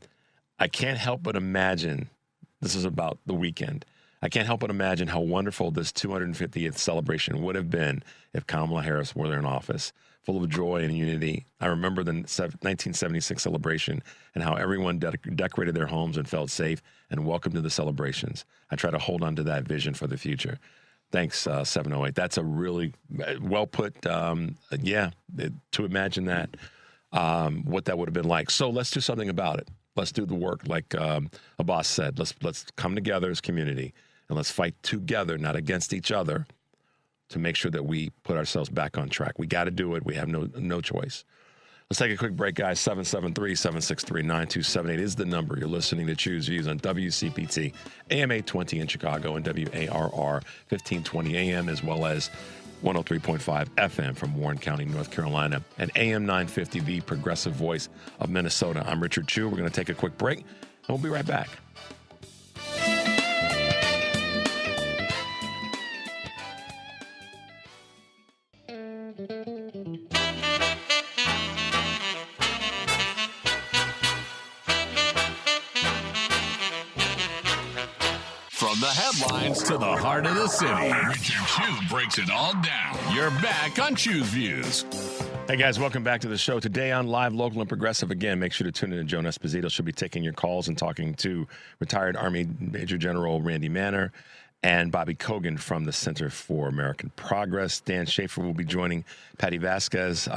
can't help but imagine, this is about the weekend, I can't help but imagine how wonderful this 250th celebration would have been if Kamala Harris were there in office, full of joy and unity. I remember the 1976 celebration and how everyone decorated their homes and felt safe and welcome to the celebrations. I try to hold on to that vision for the future. Thanks, 708. That's a really well put, to imagine that, what that would have been like. So let's do something about it. Let's do the work, like Abbas said. Let's come together as community, and let's fight together, not against each other, to make sure that we put ourselves back on track. We got to do it. We have no choice. Let's take a quick break, guys. 773-763-9278 is the number. You're listening to Choose Views on WCPT, AM 820 in Chicago, and WARR 1520 AM, as well as 103.5 FM from Warren County, North Carolina, and AM 950, the progressive voice of Minnesota. I'm Richard Chu. We're going to take a quick break, and we'll be right back. From the headlines to the heart of the city, Richard Chu breaks it all down. You're back on Choose Views. Hey, guys, welcome back to the show. Today on Live, Local, and Progressive. Again, make sure to tune in to Joan Esposito. She'll be taking your calls and talking to retired Army Major General Randy Manner and Bobby Kogan from the Center for American Progress. Dan Schaefer will be joining Patty Vasquez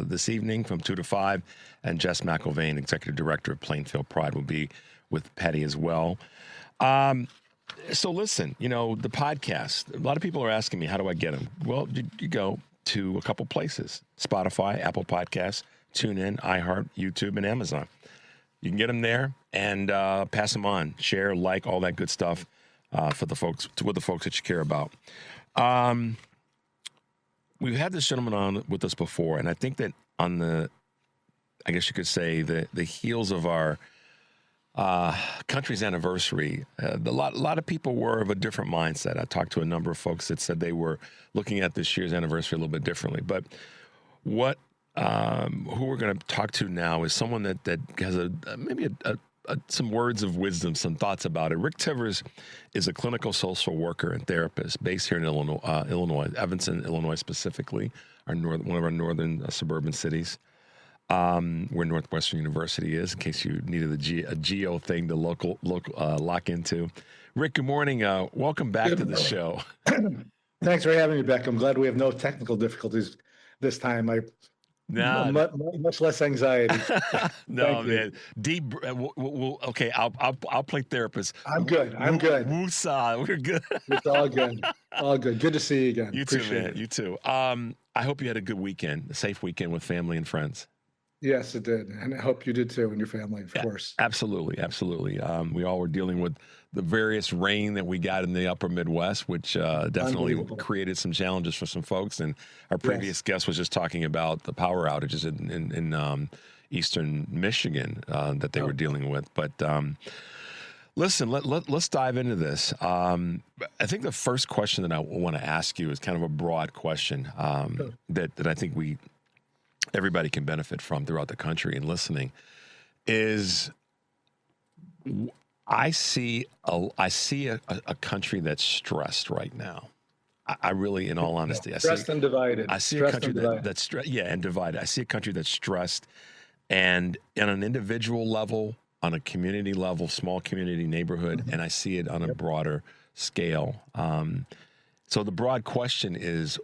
this evening from 2 to 5, and Jess McIlvain, Executive Director of Plainfield Pride, will be with Patty as well. So listen, the podcast, a lot of people are asking me, how do I get them? Well, you go to a couple places: Spotify, Apple Podcasts, TuneIn, iHeart, YouTube, and Amazon. You can get them there and pass them on, share, like, all that good stuff with the folks that you care about. We've had this gentleman on with us before, and I think that on the heels of our country's anniversary, a lot of people were of a different mindset. I talked to a number of folks that said they were looking at this year's anniversary a little bit differently. But who we're going to talk to now is someone that has some words of wisdom, some thoughts about it. Rick Tivers is a clinical social worker and therapist based here in Illinois, Evanston, Illinois specifically. one of our northern suburban cities, where Northwestern University is, in case you needed a geo thing to lock into. Rick, good morning. Welcome back to the show. Thanks for having me back. I'm glad we have no technical difficulties this time. Nah, Much less anxiety. no, man. Deep. Okay, I'll play therapist. I'm good. Woosah. We're good. It's all good. All good. Good to see you again. You too, Appreciate man. it. You too. I hope you had a good weekend, a safe weekend with family and friends. Yes, it did. And I hope you did too, and your family, of course. Absolutely. We all were dealing with the various rain that we got in the upper Midwest, which definitely created some challenges for some folks. And our previous guest was just talking about the power outages in eastern Michigan that they were dealing with. But listen, let's dive into this. I think the first question that I want to ask you is kind of a broad question that I think everybody can benefit from throughout the country and listening is I see a country that's stressed right now. I really, in all honesty, Stressed and divided. I see a country that's stressed, and divided. I see a country that's stressed, and on an individual level, on a community level, small community neighborhood, and I see it on a broader scale. So the broad question is,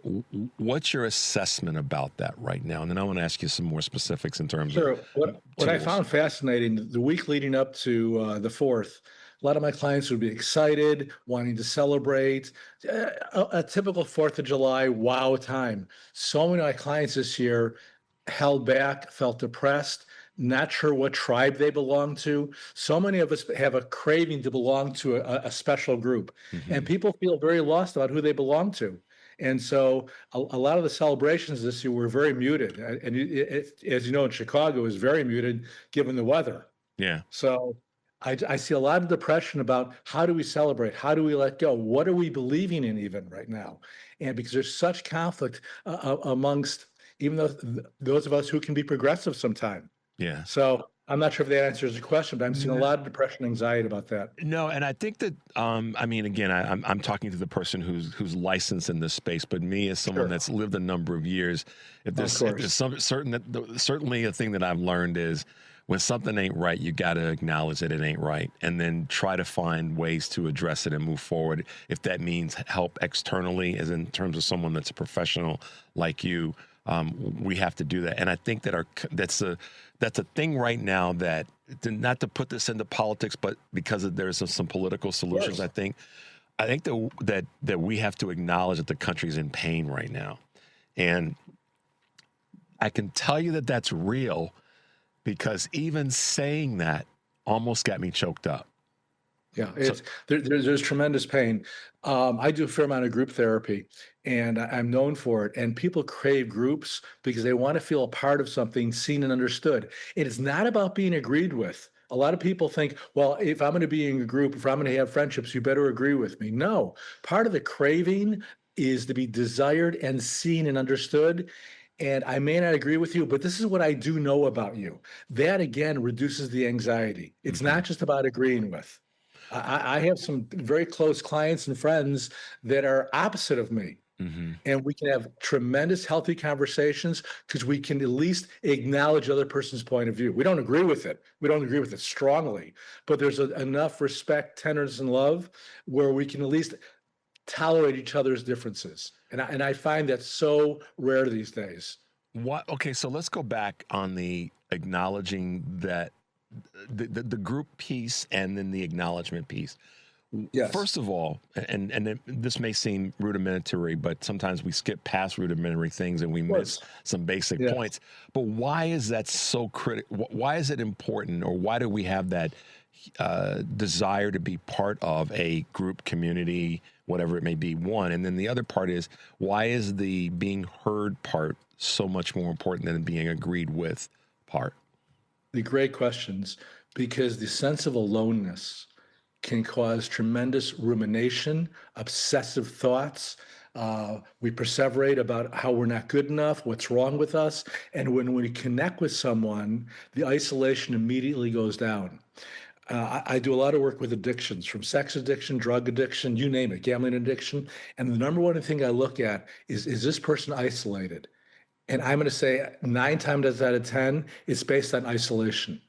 what's your assessment about that right now? And then I want to ask you some more specifics in terms of what I found fascinating, the week leading up to the 4th, a lot of my clients would be excited, wanting to celebrate. A typical 4th of July wow time. So many of my clients this year held back, felt depressed, not sure what tribe they belong to. So many of us have a craving to belong to a special group, and people feel very lost about who they belong to. And so a lot of the celebrations this year were very muted. And as you know, in Chicago, it was very muted given the weather. Yeah. So I see a lot of depression about how do we celebrate? How do we let go? What are we believing in even right now? And because there's such conflict amongst even those of us who can be progressive sometime. Yeah. So I'm not sure if that answers the question, but I'm seeing a lot of depression and anxiety about that. No, and I think that I mean, again, I'm talking to the person who's licensed in this space, but me as someone that's lived a number of years, if there's certainly a thing that I've learned is when something ain't right, you got to acknowledge that it ain't right, and then try to find ways to address it and move forward. If that means help externally, as in terms of someone that's a professional like you. We have to do that, and I think that that's a thing right now that, not to put this into politics, but because there's some political solutions. I think that we have to acknowledge that the country's in pain right now, and I can tell you that that's real because even saying that almost got me choked up. Yeah, there's tremendous pain. I do a fair amount of group therapy, and I'm known for it. And people crave groups because they want to feel a part of something, seen and understood. It is not about being agreed with. A lot of people think, well, if I'm going to be in a group, if I'm going to have friendships, you better agree with me. No, part of the craving is to be desired and seen and understood. And I may not agree with you, but this is what I do know about you. That, again, reduces the anxiety. It's not just about agreeing with. I have some very close clients and friends that are opposite of me. And we can have tremendous, healthy conversations because we can at least acknowledge the other person's point of view. We don't agree with it. We don't agree with it strongly, but there's enough respect, tenderness, and love where we can at least tolerate each other's differences. And I find that so rare these days. Okay, so let's go back on the acknowledging that the group piece and then the acknowledgement piece. Yes. First of all, and this may seem rudimentary, but sometimes we skip past rudimentary things and we miss some basic points. But why is that so critical? Why is it important, or why do we have that desire to be part of a group, community, whatever it may be? One, and then the other part is, why is the being heard part so much more important than being agreed with part? The great questions, because the sense of aloneness can cause tremendous rumination, obsessive thoughts. We perseverate about how we're not good enough, what's wrong with us. And when we connect with someone, the isolation immediately goes down. I do a lot of work with addictions, from sex addiction, drug addiction, you name it, gambling addiction. And the number one thing I look at is this person isolated? And I'm going to say 9 times out of 10, it's based on isolation.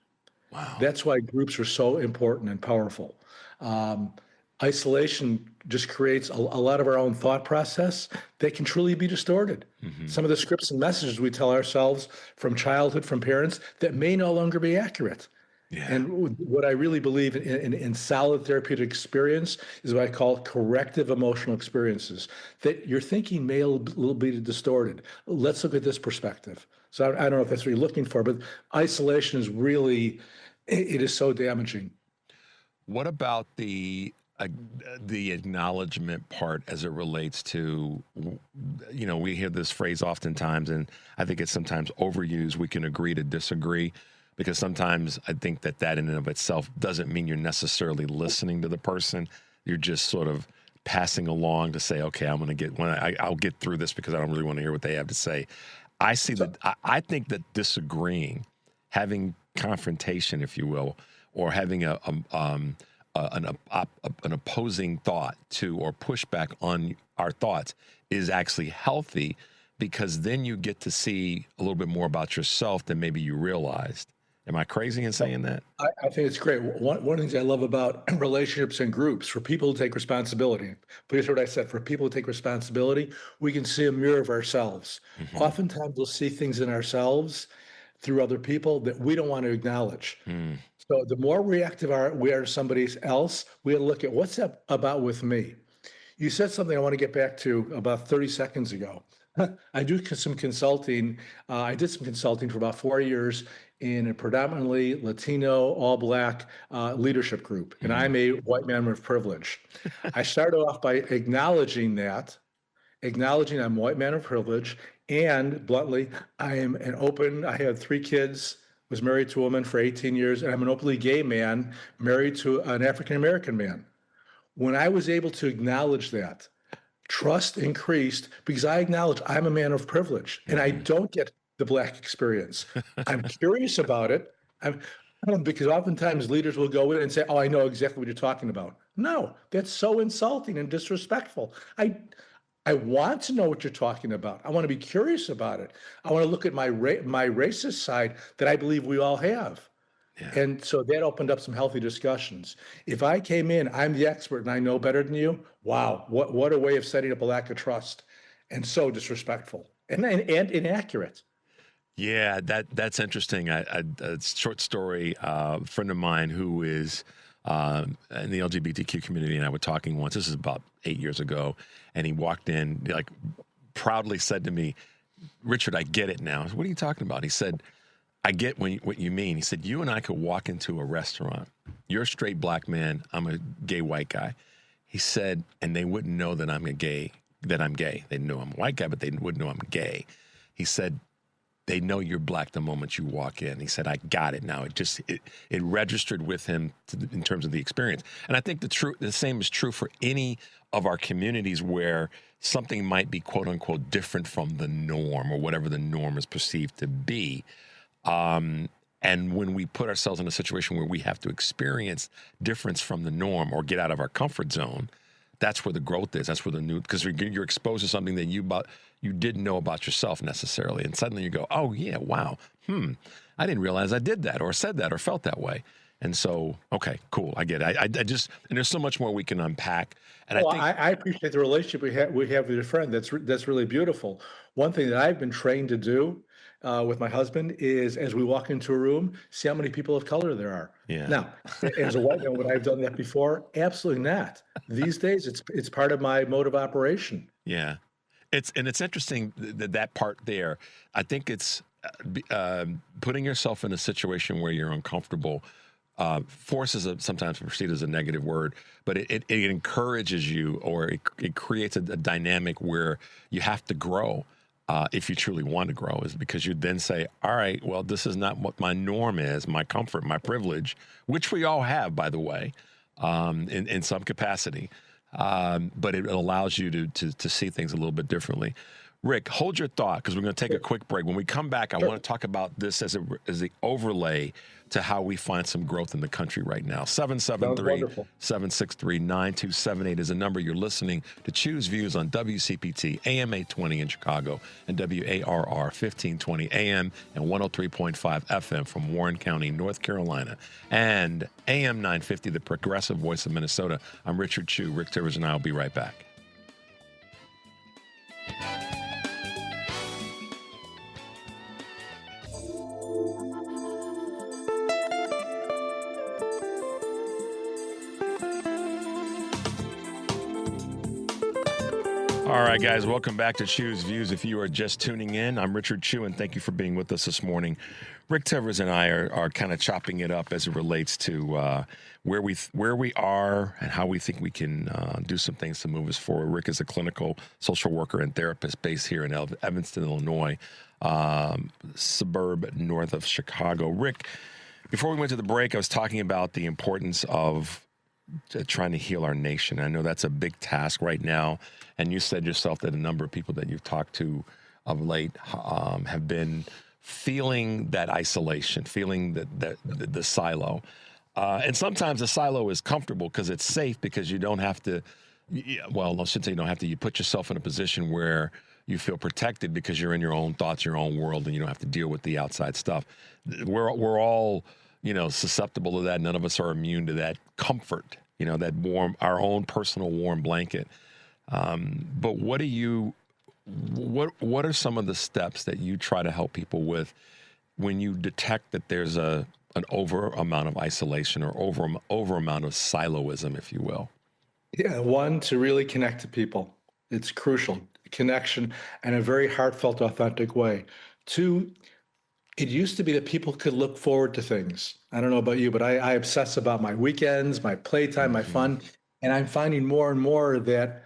Wow. That's why groups are so important and powerful. Um, Isolation just creates a lot of our own thought process that can truly be distorted. Some of the scripts and messages we tell ourselves from childhood, from parents, that may no longer be accurate. Yeah. And what I really believe in solid therapeutic experience is what I call corrective emotional experiences, that your thinking may a little bit distorted. Let's look at this perspective. So I don't know if that's what you're looking for, but isolation is really, it is so damaging. What about the acknowledgement part as it relates to, we hear this phrase oftentimes, and I think it's sometimes overused. We can agree to disagree, because sometimes I think that in and of itself doesn't mean you're necessarily listening to the person. You're just sort of passing along to say, okay, I'll get through this because I don't really want to hear what they have to say. I think that disagreeing, having confrontation, if you will, or having an opposing thought to or pushback on our thoughts is actually healthy, because then you get to see a little bit more about yourself than maybe you realized. Am I crazy in saying that? I think it's great. One of the things I love about relationships and groups, for people to take responsibility, but here's what I said: for people to take responsibility, we can see a mirror of ourselves. Oftentimes we'll see things in ourselves through other people that we don't want to acknowledge. So the more reactive we are to somebody else, we got to look at what's that about with me. You said something I want to get back to about 30 seconds ago. I do some consulting. I did some consulting for about 4 years in a predominantly Latino, all Black leadership group. And I'm a white man with privilege. I started off by acknowledging I'm a white man of privilege. And bluntly, I have 3 kids, was married to a woman for 18 years, and I'm an openly gay man married to an African-American man. When I was able to acknowledge that, trust increased, because I acknowledge I'm a man of privilege and I don't get the Black experience. I'm curious about it. Because oftentimes leaders will go in and say, oh, I know exactly what you're talking about. No, that's so insulting and disrespectful. I want to know what you're talking about. I want to be curious about it. I want to look at my racist side that I believe we all have. Yeah. And so that opened up some healthy discussions. If I came in, I'm the expert and I know better than you. Wow, what a way of setting up a lack of trust, and so disrespectful and inaccurate. Yeah, that's interesting. A short story. A friend of mine who is in the LGBTQ community and I were talking once. This is about 8 years ago, and he walked in, like, proudly said to me, "Richard, I get it now." I said, "What are you talking about?" He said, "I get what you mean." He said, "You and I could walk into a restaurant. You're a straight Black man. I'm a gay white guy." He said, "And they wouldn't know that I'm gay. They know I'm a white guy, but they wouldn't know I'm gay." He said, "They know you're Black the moment you walk in." He said, "I got it now." It registered with him in terms of the experience. And I think the same is true for any of our communities where something might be quote unquote different from the norm, or whatever the norm is perceived to be. And when we put ourselves in a situation where we have to experience difference from the norm or get out of our comfort zone, that's where the growth is. That's where because you're exposed to something that you didn't know about yourself necessarily. And suddenly you go, oh yeah, wow. I didn't realize I did that or said that or felt that way. And so, okay, cool. I get it. And there's so much more we can unpack. And I appreciate the relationship we have with your friend. That's really beautiful. One thing that I've been trained to do with my husband is, as we walk into a room, see how many people of color there are. Yeah. Now, as a white man, would I have done that before? Absolutely not. These days, it's part of my mode of operation. Yeah. It's interesting that part there. I think it's putting yourself in a situation where you're uncomfortable. Force is sometimes perceived as a negative word, but it encourages you, or it creates a dynamic where you have to grow. If you truly want to grow, is because you then say, all right, well, this is not what my norm is, my comfort, my privilege, which we all have, by the way, in some capacity. But it allows you to see things a little bit differently. Rick, hold your thought because we're going to take a quick break. When we come back, I want to talk about this as the overlay to how we find some growth in the country right now. 773-763-9278 is a number. You're listening to Choose Views on WCPT, AM 820 in Chicago, and WARR 1520 AM and 103.5 FM from Warren County, North Carolina, and AM 950, the progressive voice of Minnesota. I'm Richard Chu. Rick Tivers and I will be right back. All right, guys, welcome back to Choose Views. If you are just tuning in, I'm Richard Chu, and thank you for being with us this morning. Rick Tivers and I are kind of chopping it up as it relates to where we are and how we think we can do some things to move us forward. Rick is a clinical social worker and therapist based here in Evanston, Illinois, suburb north of Chicago. Rick, before we went to the break, I was talking about the importance of trying to heal our nation. I know that's a big task right now. And you said yourself that a number of people that you've talked to of late have been feeling that isolation, feeling the silo. And sometimes the silo is comfortable because it's safe because you don't have to, well, I shouldn't say you don't have to, you put yourself in a position where you feel protected because you're in your own thoughts, your own world, and you don't have to deal with the outside stuff. We're all, susceptible to that. None of us are immune to that comfort, that warm, our own personal warm blanket. But what are some of the steps that you try to help people with when you detect that there's an over amount of isolation or over amount of siloism, if you will? Yeah, one, to really connect to people. It's crucial. Connection in a very heartfelt, authentic way. Two, it used to be that people could look forward to things. I don't know about you, but I obsess about my weekends, my playtime, my fun. And I'm finding more and more that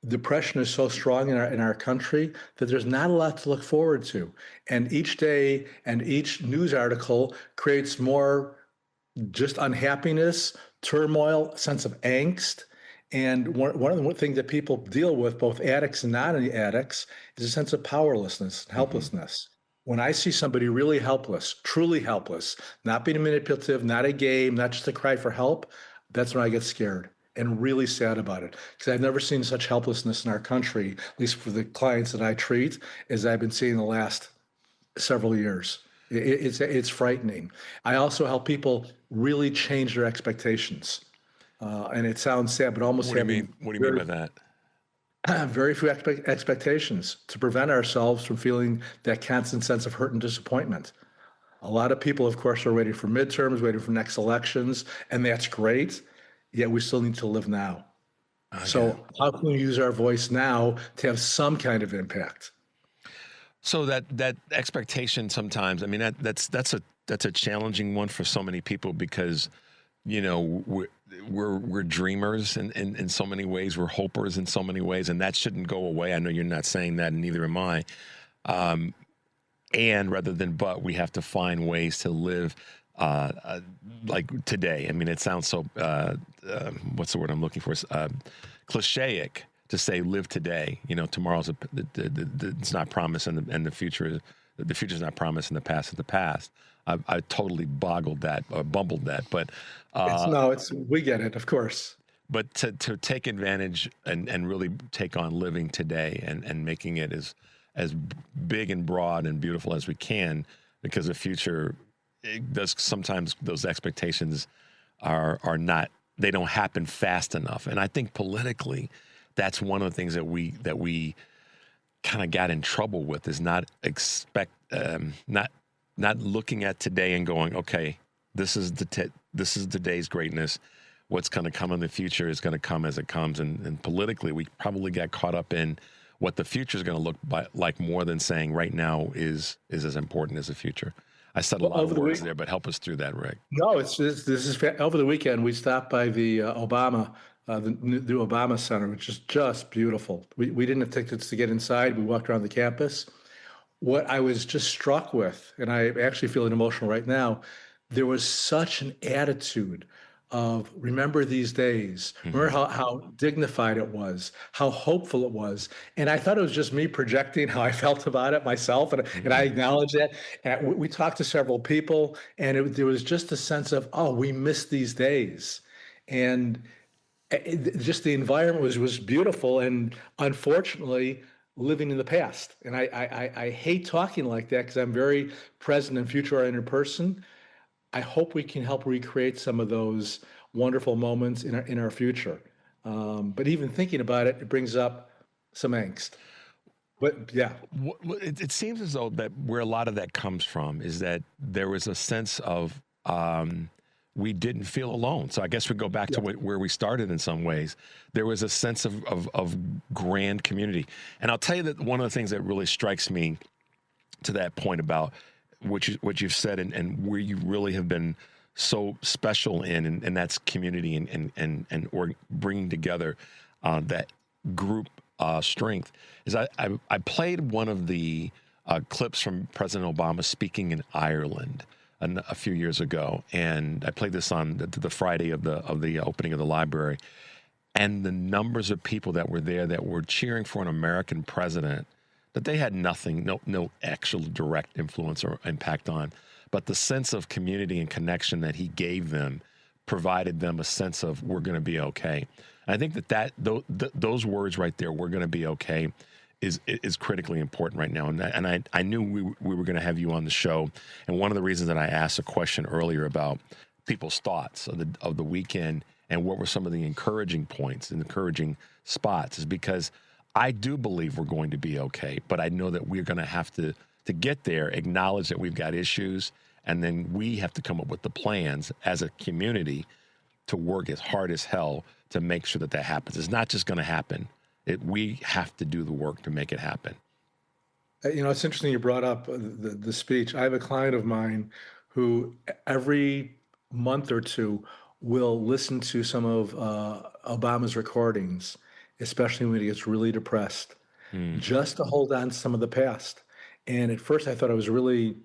depression is so strong in our country that there's not a lot to look forward to. And each day and each news article creates more just unhappiness, turmoil, sense of angst. And one of the things that people deal with, both addicts and non-addicts, is a sense of powerlessness and helplessness. When I see somebody really helpless, truly helpless, not being manipulative, not a game, not just a cry for help, that's when I get scared and really sad about it. Because I've never seen such helplessness in our country, at least for the clients that I treat, as I've been seeing the last several years. It's frightening. I also help people really change their expectations. And it sounds sad, but almost What do you mean by that? Very few expectations to prevent ourselves from feeling that constant sense of hurt and disappointment. A lot of people, of course, are waiting for midterms, waiting for next elections, and that's great. Yet we still need to live now. So how can we use our voice now to have some kind of impact? So that expectation sometimes, I mean, that's a challenging one for so many people because, we're dreamers in so many ways. We're hopers in so many ways, and that shouldn't go away. I know you're not saying that, and neither am I. And rather than but, we have to find ways to live like today. I mean, it sounds so, what's the word I'm looking for? Clichéic to say live today. Tomorrow's it's not promised, and the future's not promised, and the past is the past. I totally bumbled that, but we get it, of course. But to take advantage and really take on living today and making it as big and broad and beautiful as we can, because the future, sometimes those expectations are not, they don't happen fast enough. And I think politically, that's one of the things that we kind of got in trouble with, is not looking at today and going, okay, this is today's greatness. What's going to come in the future is going to come as it comes. And politically, we probably got caught up in what the future is going to look like more than saying right now is as important as the future. I said a lot of words there, but help us through that, Rick. No, this is over the weekend. We stopped by the the new Obama Center, which is just beautiful. We didn't have tickets to get inside. We walked around the campus. What I was just struck with, and I actually feeling emotional right now, there was such an attitude of remember these days. Remember how dignified it was, how hopeful it was. And I thought it was just me projecting how I felt about it myself. And I acknowledge that. And we talked to several people, and there was just a sense of, oh, we miss these days. And just the environment was beautiful. And unfortunately, living in the past. And I hate talking like that because I'm very present and future oriented person. I hope we can help recreate some of those wonderful moments in our future. But even thinking about it, it brings up some angst. But yeah, It seems as though that where a lot of that comes from is that there was a sense of we didn't feel alone. So I guess we go back to where we started in some ways. There was a sense of grand community. And I'll tell you that one of the things that really strikes me to that point about what you've said and where you really have been so special in, and that's community and or bringing together that group strength is I played one of the clips from President Obama speaking in Ireland a few years ago, and I played this on the Friday of the opening of the library, and the numbers of people that were there that were cheering for an American president that they had no actual direct influence or impact on, but the sense of community and connection that he gave them provided them a sense of we're going to be okay. And I think those words right there, we're going to be okay, is critically important right now. And I knew we were going to have you on the show. And one of the reasons that I asked a question earlier about people's thoughts of the weekend and what were some of the encouraging points and encouraging spots is because I do believe we're going to be okay, but I know that we're going to have to get there, acknowledge that we've got issues, and then we have to come up with the plans as a community to work as hard as hell to make sure that happens. It's not just going to happen. We have to do the work to make it happen. It's interesting you brought up the speech. I have a client of mine who every month or two will listen to some of Obama's recordings, especially when he gets really depressed, just to hold on to some of the past. And at first I thought it was really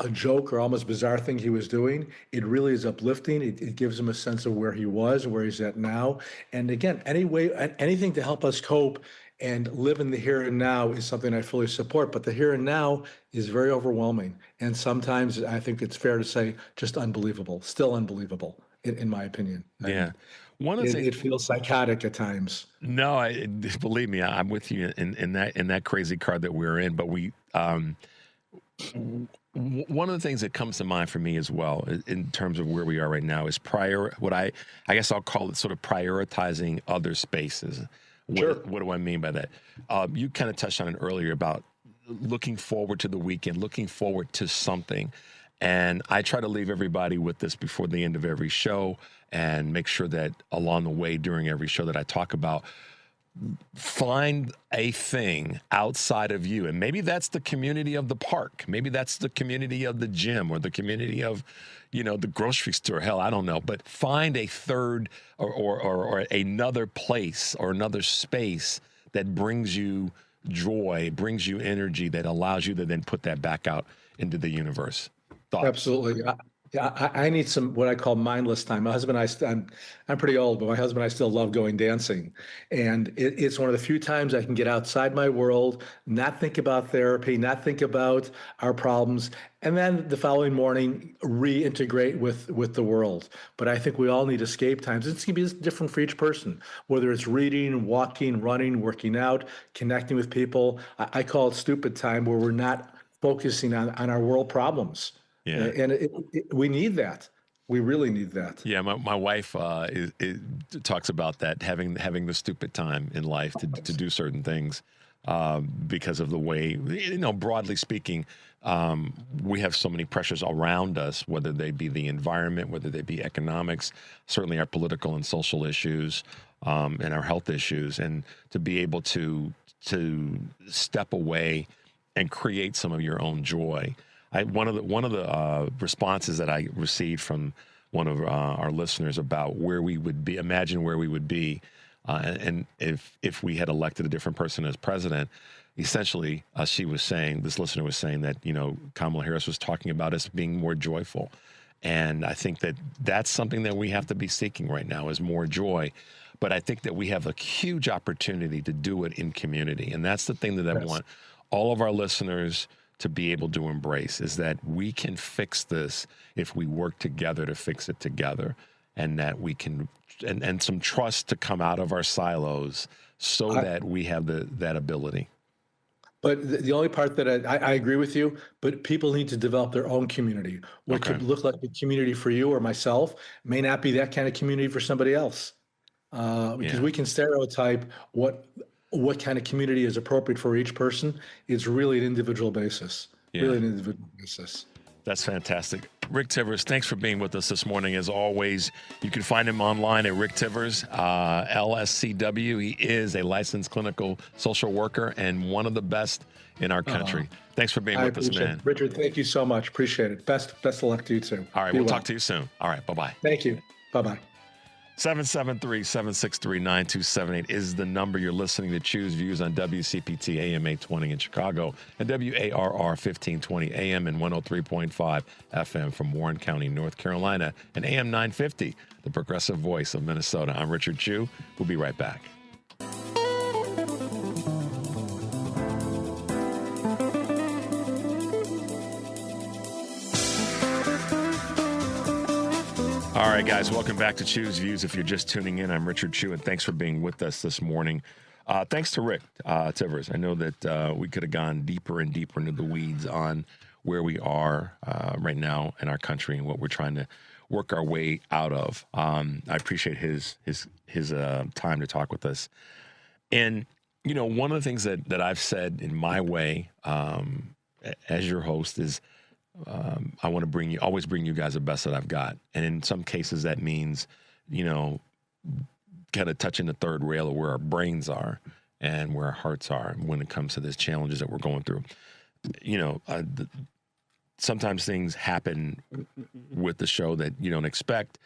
a joke or almost bizarre thing he was doing. It really is uplifting. It gives him a sense of where he was, where he's at now. And again, anything to help us cope and live in the here and now is something I fully support. But the here and now is very overwhelming. And sometimes I think it's fair to say just unbelievable, still unbelievable, in my opinion. Yeah. One of the things, it feels psychotic at times. No, believe me, I'm with you in that crazy car that we're in. But one of the things that comes to mind for me as well, in terms of where we are right now, is what I guess I'll call it sort of prioritizing other spaces. Sure. What do I mean by that? You kind of touched on it earlier about looking forward to the weekend, looking forward to something. And I try to leave everybody with this before the end of every show and make sure that along the way during every show that I talk about, find a thing outside of you. And maybe that's the community of the park. Maybe that's the community of the gym or the community of, the grocery store. Hell, I don't know. But find a third or another place or another space that brings you joy, brings you energy, that allows you to then put that back out into the universe. Thoughts? Absolutely. I need some what I call mindless time. My husband and I'm pretty old, but my husband and I still love going dancing. And it's one of the few times I can get outside my world, not think about therapy, not think about our problems, and then the following morning reintegrate with the world. But I think we all need escape times. It's going to be different for each person, whether it's reading, walking, running, working out, connecting with people. I call it stupid time, where we're not focusing on our world problems. Yeah. And we need that. We really need that. Yeah, my wife talks about that, having the stupid time in life to do certain things because of the way, broadly speaking, we have so many pressures around us, whether they be the environment, whether they be economics, certainly our political and social issues, and our health issues, and to be able to step away and create some of your own joy. One of the responses that I received from one of our listeners about where we would be, imagine where we would be, and if we had elected a different person as president, essentially, this listener was saying that Kamala Harris was talking about us being more joyful, And I think that that's something that we have to be seeking right now is more joy. But I think that we have a huge opportunity to do it in community. And that's the thing that I want all of our listeners to be able to embrace, is that we can fix this if we work together to fix it together, and that we can, and some trust to come out of our silos so that we have that ability. But the only part that I agree with you, but people need to develop their own community. What could look like a community for you or myself may not be that kind of community for somebody else. Because we can stereotype what kind of community is appropriate for each person. It's really an individual basis. Really an individual basis. That's fantastic. Rick Tivers, thanks for being with us this morning. As always, you can find him online at Rick Tivers, LSCW. He is a licensed clinical social worker and one of the best in our country. Thanks for being with us, man. Richard, thank you so much. Appreciate it. Best of luck to you too. All right, we'll talk to you soon. All right, bye-bye. Thank you. Bye-bye. 773-763-9278 is the number. You're listening to Choose Views on WCPT AM 820 in Chicago and WARR 1520 AM and 103.5 FM from Warren County, North Carolina, and AM 950, the progressive voice of Minnesota. I'm Richard Chu. We'll be right back. All right, guys, welcome back to Choose Views. If you're just tuning in, I'm Richard Chu, and thanks for being with us this morning. Thanks to Rick Tivers. I know that we could have gone deeper and deeper into the weeds on where we are right now in our country and what we're trying to work our way out of. I appreciate his time to talk with us. And, you know, one of the things that I've said in my way as your host is, I want to always bring you guys the best that I've got. And in some cases that means, you know, kind of touching the third rail of where our brains are and where our hearts are when it comes to these challenges that we're going through. You know, sometimes things happen with the show that you don't expect,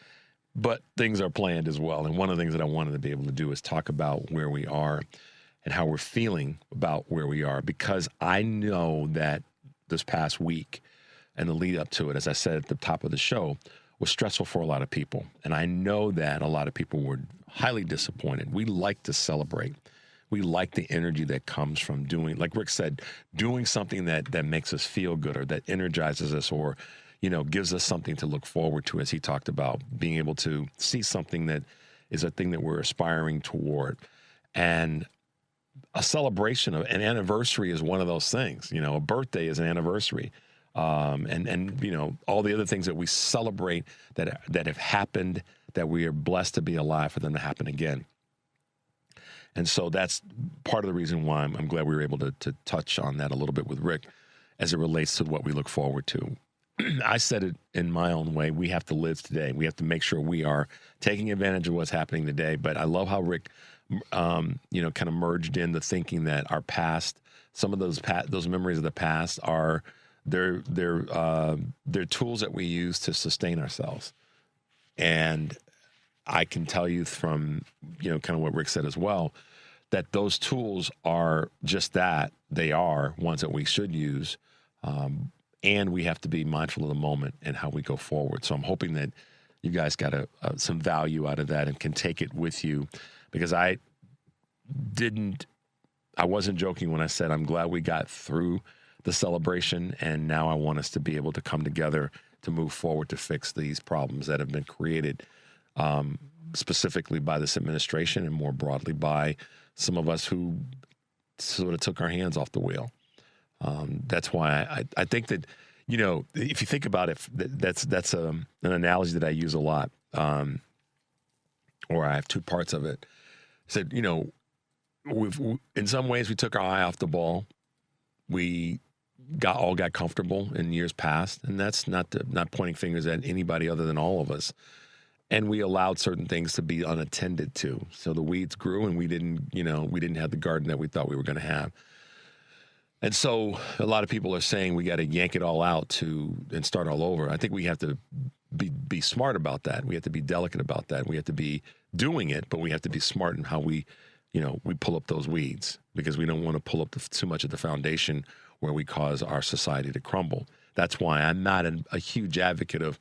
but things are planned as well. And one of the things that I wanted to be able to do is talk about where we are and how we're feeling about where we are, because I know that this past week and the lead up to it, as I said at the top of the show, was stressful for a lot of people. And I know that a lot of people were highly disappointed. We like to celebrate. We like the energy that comes from doing, like Rick said, doing something that makes us feel good or that energizes us or, you know, gives us something to look forward to, as he talked about, being able to see something that is a thing that we're aspiring toward. And a celebration of an anniversary is one of those things. You know, a birthday is an anniversary. And you know, all the other things that we celebrate that have happened, that we are blessed to be alive for them to happen again. And so that's part of the reason why I'm glad we were able to touch on that a little bit with Rick as it relates to what we look forward to. I said it in my own way. We have to live today. We have to make sure we are taking advantage of what's happening today. But I love how Rick, you know, kind of merged in the thinking that our past, some of those memories of the past are they're tools that we use to sustain ourselves. And I can tell you from, you know, kind of what Rick said as well, that those tools are just that. They are ones that we should use. And we have to be mindful of the moment and how we go forward. So I'm hoping that you guys got some value out of that and can take it with you, because I wasn't joking when I said I'm glad we got through the celebration, and now I want us to be able to come together to move forward to fix these problems that have been created specifically by this administration and more broadly by some of us who sort of took our hands off the wheel. That's why I think that, you know, if you think about it, that's an analogy that I use a lot, or I have two parts of it. I said, you know, in some ways we took our eye off the ball. We all got comfortable in years past, and that's not pointing fingers at anybody other than all of us. And we allowed certain things to be unattended to. So the weeds grew, and we didn't have the garden that we thought we were going to have. And so a lot of people are saying we got to yank it all out and start all over. I think we have to be smart about that. We have to be delicate about that. We have to be doing it, but we have to be smart in how we pull up those weeds, because we don't want to pull up too much of the foundation where we cause our society to crumble. That's why I'm not a huge advocate of,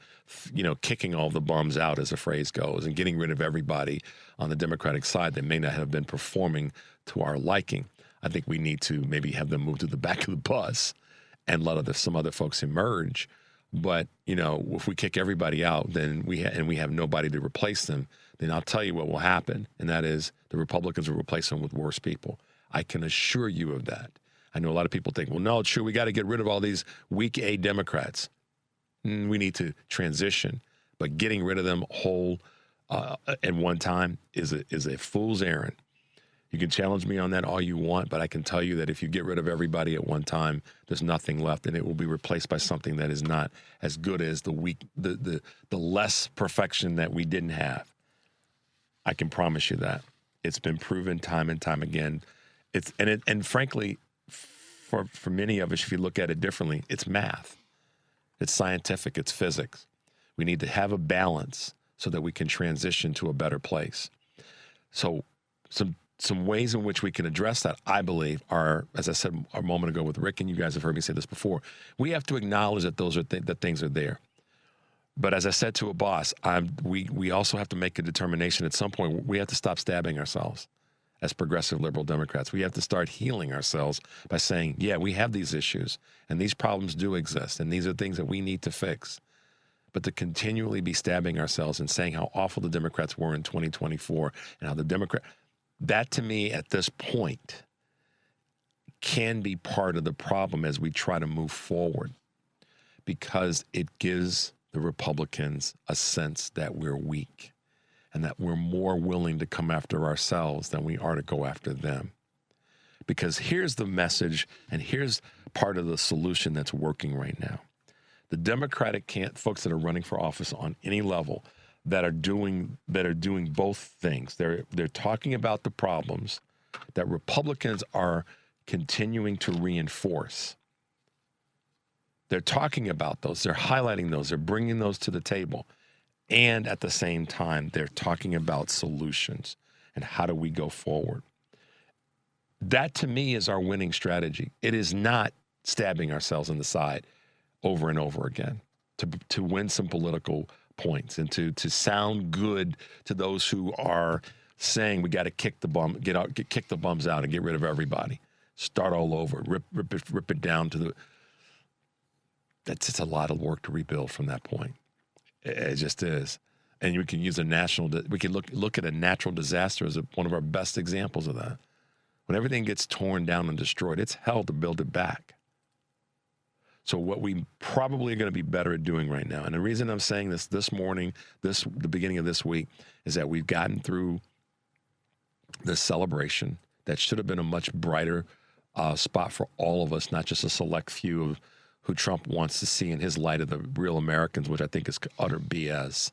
kicking all the bums out, as the phrase goes, and getting rid of everybody on the Democratic side that may not have been performing to our liking. I think we need to maybe have them move to the back of the bus and let some other folks emerge. But, if we kick everybody out, then we have nobody to replace them, then I'll tell you what will happen, and that is the Republicans will replace them with worse people. I can assure you of that. I know a lot of people think, well, no, it's true, we got to get rid of all these weak A Democrats. We need to transition, but getting rid of them whole at one time is a fool's errand. You can challenge me on that all you want, but I can tell you that if you get rid of everybody at one time, there's nothing left, and it will be replaced by something that is not as good as the less perfection that we didn't have. I can promise you that. It's been proven time and time again. And frankly, for many of us, if you look at it differently, it's math. It's scientific. It's physics. We need to have a balance so that we can transition to a better place. So some ways in which we can address that, I believe, are, as I said a moment ago with Rick, and you guys have heard me say this before, we have to acknowledge that those are that things are there. But as I said to a boss, we also have to make a determination at some point. We have to stop stabbing ourselves as progressive liberal Democrats. We have to start healing ourselves by saying, yeah, we have these issues, and these problems do exist, and these are things that we need to fix. But to continually be stabbing ourselves and saying how awful the Democrats were in 2024 and how that to me at this point can be part of the problem as we try to move forward, because it gives the Republicans a sense that we're weak and that we're more willing to come after ourselves than we are to go after them. Because here's the message, and here's part of the solution that's working right now. The Democratic folks that are running for office on any level that are doing both things. They're talking about the problems that Republicans are continuing to reinforce. They're talking about those. They're highlighting those. They're bringing those to the table. And at the same time, they're talking about solutions and how do we go forward. That, to me, is our winning strategy. It is not stabbing ourselves in the side over and over again to win some political points and to sound good to those who are saying we got to kick the bums out and get rid of everybody. Start all over. Rip it down to the. That's just a lot of work to rebuild from that point. It just is. And we can use we can look at a natural disaster as one of our best examples of that. When everything gets torn down and destroyed, it's hell to build it back. So what we probably are going to be better at doing right now, and the reason I'm saying this morning, the beginning of this week, is that we've gotten through this celebration that should have been a much brighter spot for all of us, not just a select few of who Trump wants to see in his light of the real Americans, which I think is utter BS.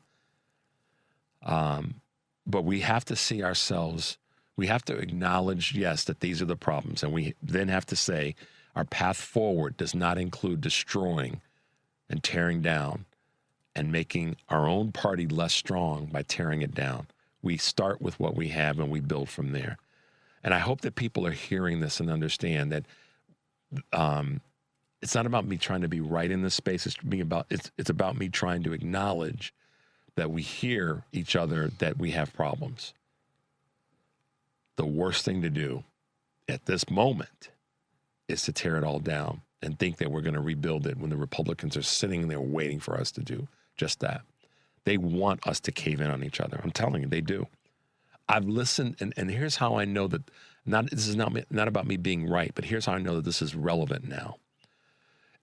But we have to see ourselves, we have to acknowledge, yes, that these are the problems. And we then have to say our path forward does not include destroying and tearing down and making our own party less strong by tearing it down. We start with what we have and we build from there. And I hope that people are hearing this and understand that it's not about me trying to be right in this space. It's about me trying to acknowledge that we hear each other, that we have problems. The worst thing to do at this moment is to tear it all down and think that we're going to rebuild it when the Republicans are sitting there waiting for us to do just that. They want us to cave in on each other. I'm telling you, they do. I've listened, and here's how I know that this is not about me being right, but here's how I know that this is relevant now,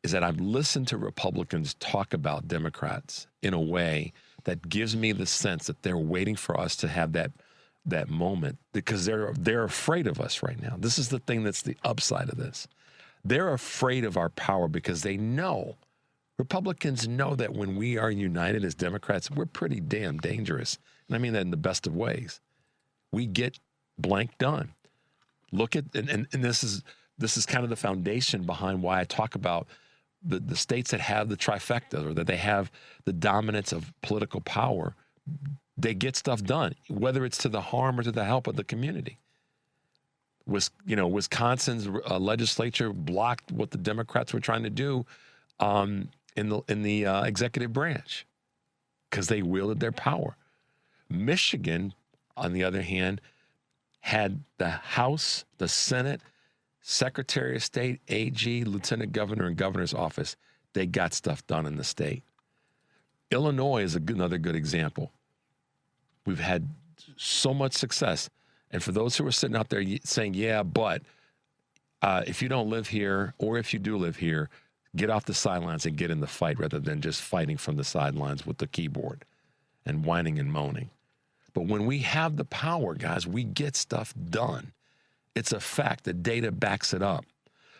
is that I've listened to Republicans talk about Democrats in a way that gives me the sense that they're waiting for us to have that moment, because they're afraid of us right now. This is the thing that's the upside of this. They're afraid of our power because they know, Republicans know that when we are united as Democrats, we're pretty damn dangerous. And I mean that in the best of ways. We get blank done. Look at, and this is kind of the foundation behind why I talk about the states that have the trifecta, or that they have the dominance of political power. They get stuff done, whether it's to the harm or to the help of the community. Wisconsin's legislature blocked what the Democrats were trying to do in the executive branch because they wielded their power. Michigan, on the other hand, had the House, the Senate, Secretary of State, AG, Lieutenant Governor, and Governor's office. They got stuff done in the state. Illinois is another good example. We've had so much success. And for those who are sitting out there saying, yeah, but if you don't live here, or if you do live here, get off the sidelines and get in the fight rather than just fighting from the sidelines with the keyboard and whining and moaning. But when we have the power, guys, we get stuff done. It's a fact. The data backs it up.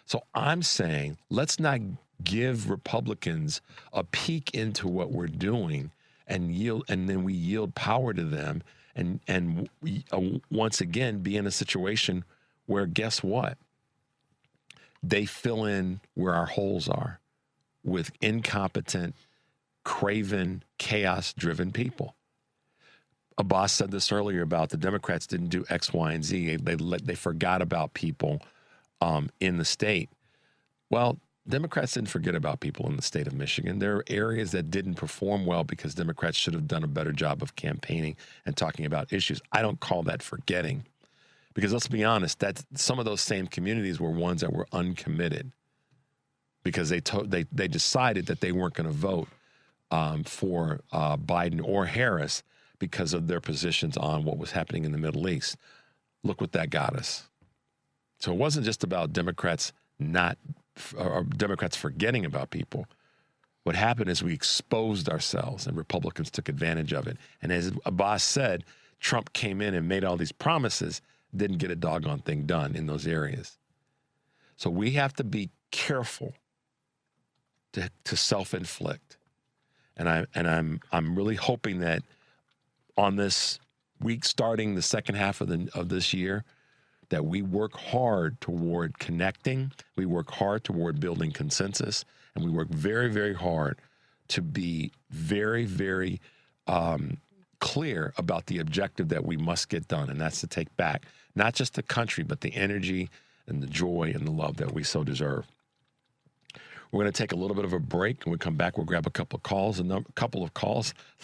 So I'm saying let's not give Republicans a peek into what we're doing and then we yield power to them and we once again be in a situation where, guess what? They fill in where our holes are with incompetent, craven, chaos-driven people. Abbas said this earlier about the Democrats didn't do X, Y, and Z. They forgot about people in the state. Well, Democrats didn't forget about people in the state of Michigan. There are areas that didn't perform well because Democrats should have done a better job of campaigning and talking about issues. I don't call that forgetting because let's be honest, that some of those same communities were ones that were uncommitted because they decided that they weren't going to vote for Biden or Harris because of their positions on what was happening in the Middle East. Look what that got us. So it wasn't just about Democrats forgetting about people. What happened is we exposed ourselves and Republicans took advantage of it. And as Abbas said, Trump came in and made all these promises, didn't get a doggone thing done in those areas. So we have to be careful to self-inflict. And I'm really hoping that on this week starting the second half of this year, that we work hard toward connecting, we work hard toward building consensus, and we work very, very hard to be very, very clear about the objective that we must get done, and that's to take back not just the country, but the energy and the joy and the love that we so deserve. We're going to take a little bit of a break. When we come back, we'll grab a couple of calls. The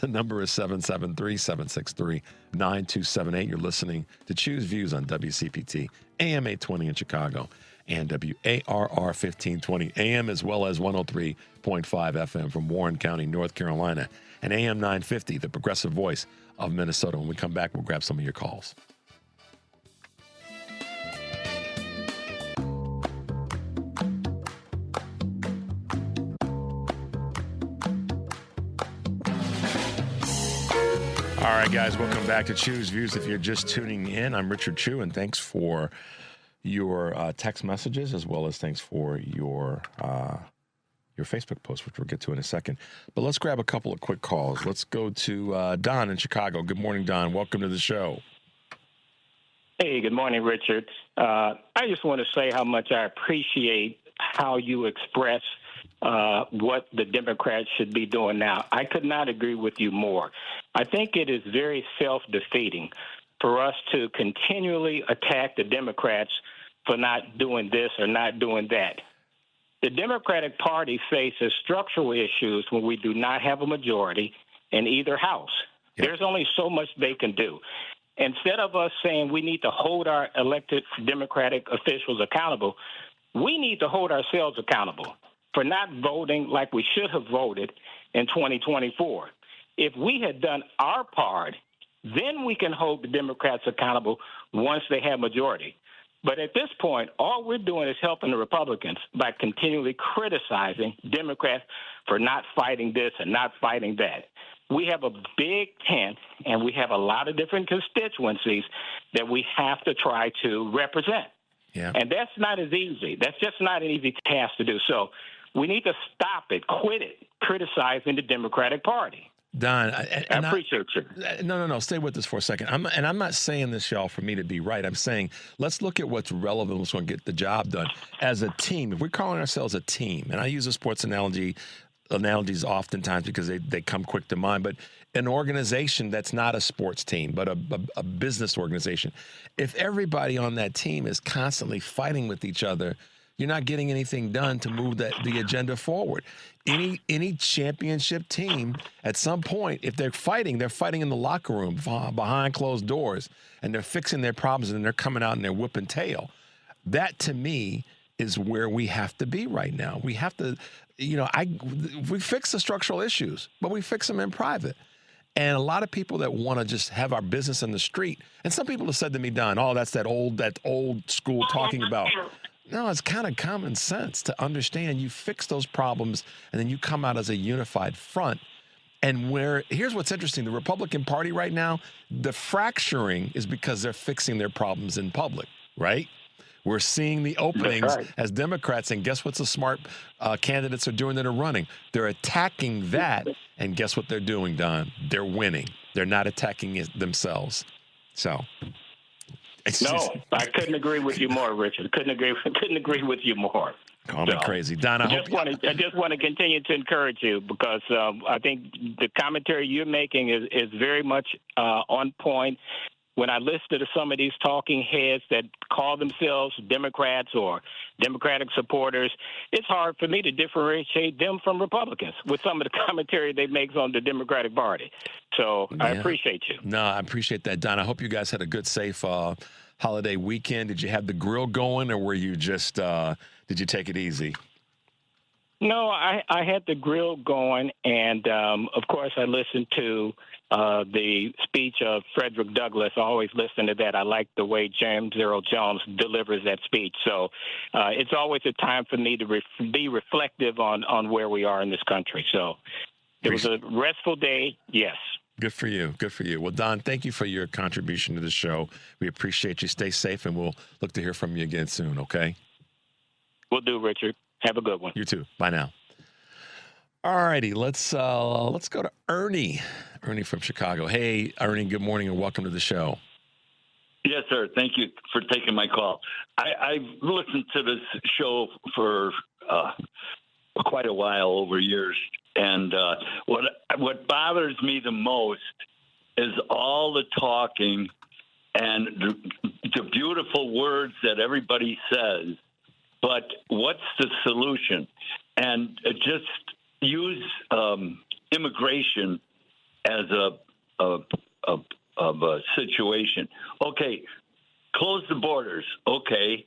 number is 773-763-9278. You're listening to Choose Views on WCPT, AM 820 in Chicago, and WARR 1520 AM, as well as 103.5 FM from Warren County, North Carolina, and AM 950, the progressive voice of Minnesota. When we come back, we'll grab some of your calls. All right, guys, welcome back to Choose Views. If you're just tuning in, I'm Richard Chu, and thanks for your text messages as well as thanks for your Facebook post, which we'll get to in a second. But let's grab a couple of quick calls. Let's go to Don in Chicago. Good morning, Don. Welcome to the show. Hey, good morning, Richard. I just want to say how much I appreciate how you express what the Democrats should be doing now. I could not agree with you more. I think it is very self-defeating for us to continually attack the Democrats for not doing this or not doing that. The Democratic Party faces structural issues when we do not have a majority in either house. Yep. There's only so much they can do. Instead of us saying we need to hold our elected Democratic officials accountable, we need to hold ourselves accountable for not voting like we should have voted in 2024. If we had done our part, then we can hold the Democrats accountable once they have majority. But at this point, all we're doing is helping the Republicans by continually criticizing Democrats for not fighting this and not fighting that. We have a big tent, and we have a lot of different constituencies that we have to try to represent. Yeah. And that's not as easy. That's just not an easy task to do. So we need to stop it, quit it, criticizing the Democratic Party. Don, I appreciate you. No. Stay with us for a second. I'm not saying this, y'all, for me to be right. I'm saying let's look at what's relevant. What's going to get the job done as a team. If we're calling ourselves a team, and I use a sports analogies oftentimes because they come quick to mind, but an organization that's not a sports team, but a business organization, if everybody on that team is constantly fighting with each other, you're not getting anything done to move the agenda forward. Any championship team, at some point, if they're fighting in the locker room behind closed doors, and they're fixing their problems, and they're coming out and they're whipping tail. That, to me, is where we have to be right now. We have to, we fix the structural issues, but we fix them in private. And a lot of people that want to just have our business in the street, and some people have said to me, Don, that's that old school talking about. No, it's kind of common sense to understand you fix those problems and then you come out as a unified front. And here's what's interesting. The Republican Party right now, the fracturing is because they're fixing their problems in public, right? We're seeing the openings as Democrats, and guess what the smart candidates are doing that are running? They're attacking that, and guess what they're doing, Don? They're winning. They're not attacking it themselves. So... I couldn't agree with you more, Richard. Couldn't agree with you more. Call me crazy, Don. I just want to continue to encourage you because I think the commentary you're making is very much on point. When I listen to some of these talking heads that call themselves Democrats or Democratic supporters, it's hard for me to differentiate them from Republicans with some of the commentary they make on the Democratic Party. So I appreciate you. No, I appreciate that, Don. I hope you guys had a good, safe holiday weekend. Did you have the grill going, or were you just did you take it easy? No, I had the grill going, and of course I listened to the speech of Frederick Douglass. I always listen to that. I like the way James Earl Jones delivers that speech. So it's always a time for me to be reflective on where we are in this country. So it was a restful day, yes. Good for you. Good for you. Well, Don, thank you for your contribution to the show. We appreciate you. Stay safe, and we'll look to hear from you again soon, okay? Will do, Richard. Have a good one. You too. Bye now. All righty, let's go to Ernie. Ernie from Chicago. Hey, Ernie, good morning and welcome to the show. Yes, sir. Thank you for taking my call. I've listened to this show for quite a while, over years, and what bothers me the most is all the talking and the beautiful words that everybody says, but what's the solution? And just use immigration as a situation. Okay, close the borders. Okay,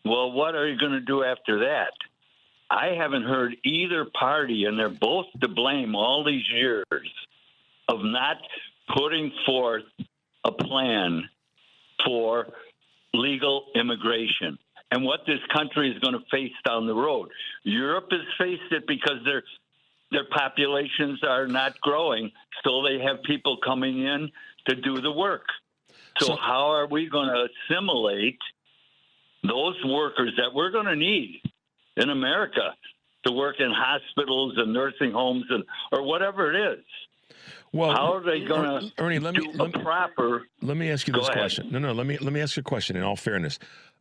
well, what are you going to do after that? I haven't heard either party, and they're both to blame all these years of not putting forth a plan for legal immigration and what this country is going to face down the road. Europe has faced it because their populations are not growing, so they have people coming in to do the work. So how are we going to assimilate those workers that we're going to need in America to work in hospitals and nursing homes or whatever it is? Well, how are they going to Ernie, let me ask you this question. No, let me ask you a question in all fairness.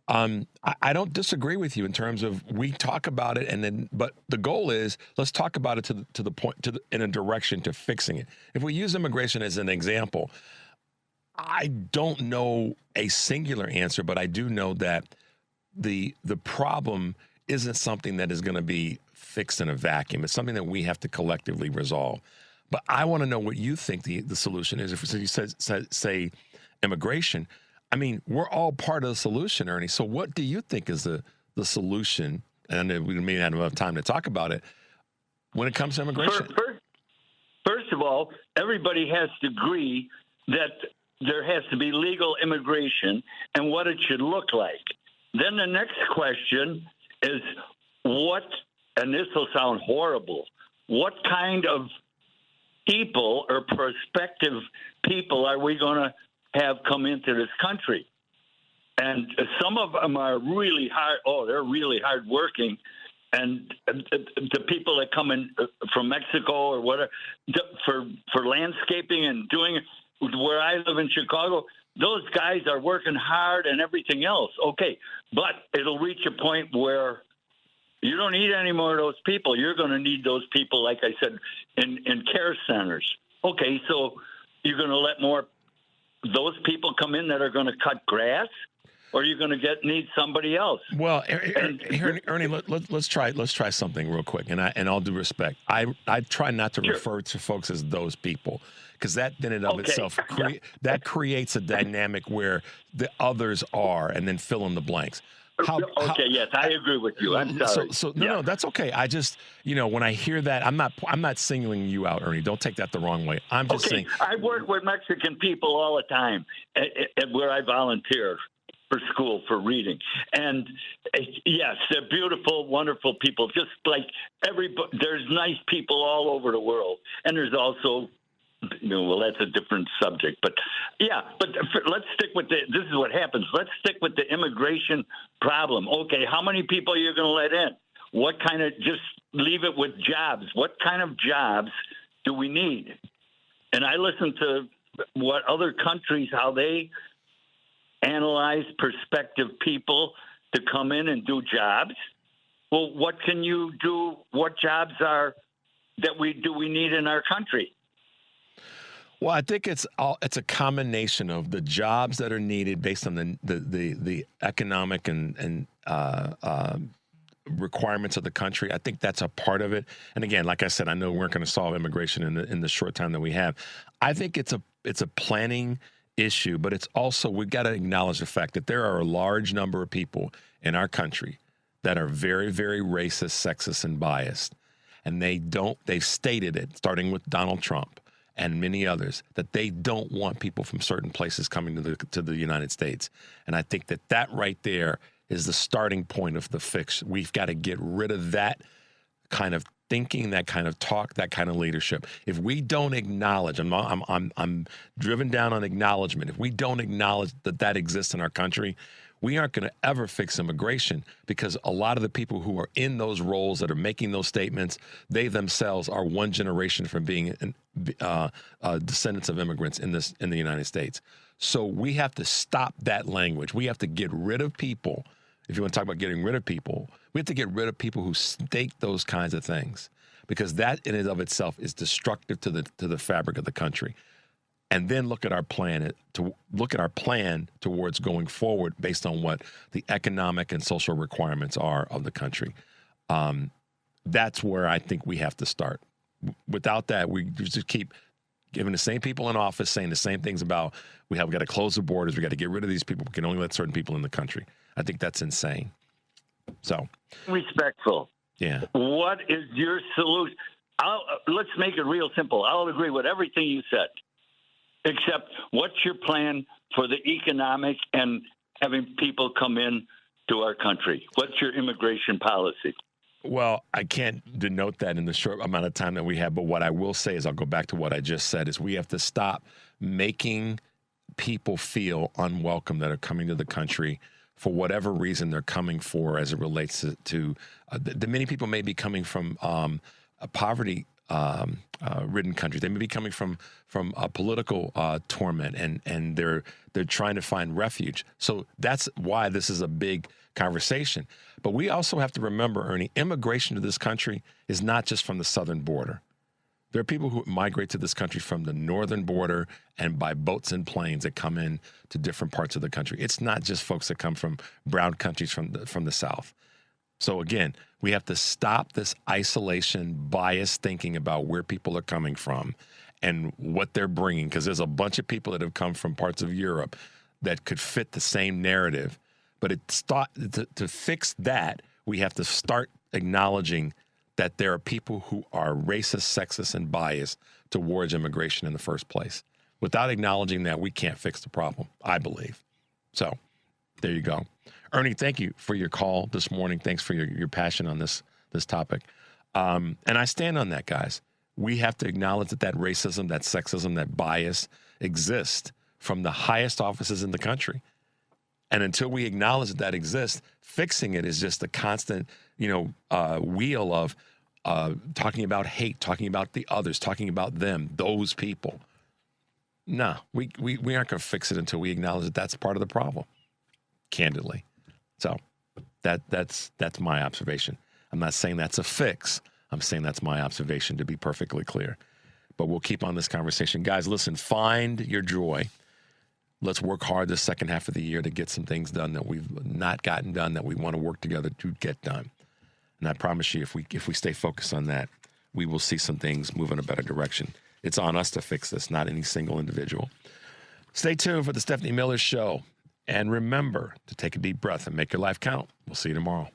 I don't disagree with you in terms of we talk about it, but the goal is let's talk about it to the point in a direction to fixing it. If we use immigration as an example, I don't know a singular answer, but I do know that the problem isn't something that is going to be fixed in a vacuum. It's something that we have to collectively resolve. But I want to know what you think the solution is. If you say immigration, I mean, we're all part of the solution, Ernie. So what do you think is the solution? And we may not have enough time to talk about it when it comes to immigration. First of all, everybody has to agree that there has to be legal immigration and what it should look like. Then the next question is and this will sound horrible, what kind of people or prospective people are we going to have come into this country? And some of them are really hard. Oh, they're really hardworking. And the people that come in from Mexico or whatever for landscaping and doing it, where I live in Chicago, those guys are working hard and everything else. Okay, but it'll reach a point where you don't need any more of those people. You're going to need those people, like I said, in care centers. Okay, so you're going to let more those people come in that are going to cut grass? or you're going to need somebody else. Well, Ernie, let's try something real quick. And all due respect, I try not to refer to folks as those people, because that in and of itself that creates a dynamic where the others are, and then fill in the blanks. Yes, I agree with you. I'm sorry. No, that's okay. I just, when I hear that, I'm not singling you out, Ernie. Don't take that the wrong way. I'm just saying. I work with Mexican people all the time at where I volunteer for school for reading. And yes, they're beautiful, wonderful people. Just like everybody, there's nice people all over the world. And there's also, that's a different subject. But let's stick with this is what happens. Let's stick with the immigration problem. Okay, how many people are you going to let in? What kind of, just leave it with jobs. What kind of jobs do we need? And I listen to what other countries, how they analyze prospective people to come in and do jobs. Well, what can you do? What jobs we need in our country? Well, I think it's a combination of the jobs that are needed based on the economic and requirements of the country. I think that's a part of it. And again, like I said, I know we weren't going to solve immigration in the short time that we have. I think it's a planning issue, but it's also, we've got to acknowledge the fact that there are a large number of people in our country that are very, very racist, sexist, and biased. And they've stated it, starting with Donald Trump and many others, that they don't want people from certain places coming to the United States. And I think that right there is the starting point of the fix. We've got to get rid of that kind of thinking, that kind of talk, that kind of leadership. If we don't acknowledge, I'm driven down on acknowledgement. If we don't acknowledge that exists in our country, we aren't going to ever fix immigration, because a lot of the people who are in those roles that are making those statements, they themselves are one generation from being descendants of immigrants in the United States. So we have to stop that language. We have to get rid of people. If you want to talk about getting rid of people, we have to get rid of people who state those kinds of things, because that in and of itself is destructive to the fabric of the country. And then look at our plan towards going forward based on what the economic and social requirements are of the country. That's where I think we have to start. Without that, we just keep giving the same people in office saying the same things about we got to close the borders, we got to get rid of these people, we can only let certain people in the country. I think that's insane. So respectful. Yeah. What is your solution? Let's make it real simple. I'll agree with everything you said, except what's your plan for the economic and having people come in to our country? What's your immigration policy? Well, I can't denote that in the short amount of time that we have, but what I will say is, I'll go back to what I just said, is we have to stop making people feel unwelcome that are coming to the country for whatever reason they're coming for, as it relates to the many people may be coming from poverty ridden countries. They may be coming from political torment, and they're trying to find refuge. So that's why this is a big conversation. But we also have to remember, Ernie, immigration to this country is not just from the southern border. There are people who migrate to this country from the northern border and by boats and planes that come in to different parts of the country. It's not just folks that come from brown countries from the south. So again, we have to stop this isolation, biased thinking about where people are coming from and what they're bringing, because there's a bunch of people that have come from parts of Europe that could fit the same narrative. But to fix that, we have to start acknowledging that there are people who are racist, sexist, and biased towards immigration in the first place. Without acknowledging that, we can't fix the problem, I believe. So there you go. Ernie, thank you for your call this morning. Thanks for your passion on this topic. And I stand on that, guys. We have to acknowledge that racism, that sexism, that bias exists from the highest offices in the country. And until we acknowledge that exists, fixing it is just a constant, wheel of talking about hate, talking about the others, talking about them, those people. No, we aren't going to fix it until we acknowledge that that's part of the problem, candidly. So that's my observation. I'm not saying that's a fix. I'm saying that's my observation, to be perfectly clear. But we'll keep on this conversation. Guys, listen, find your joy. Let's work hard this second half of the year to get some things done that we've not gotten done that we want to work together to get done. And I promise you, if we stay focused on that, we will see some things move in a better direction. It's on us to fix this, not any single individual. Stay tuned for the Stephanie Miller Show. And remember to take a deep breath and make your life count. We'll see you tomorrow.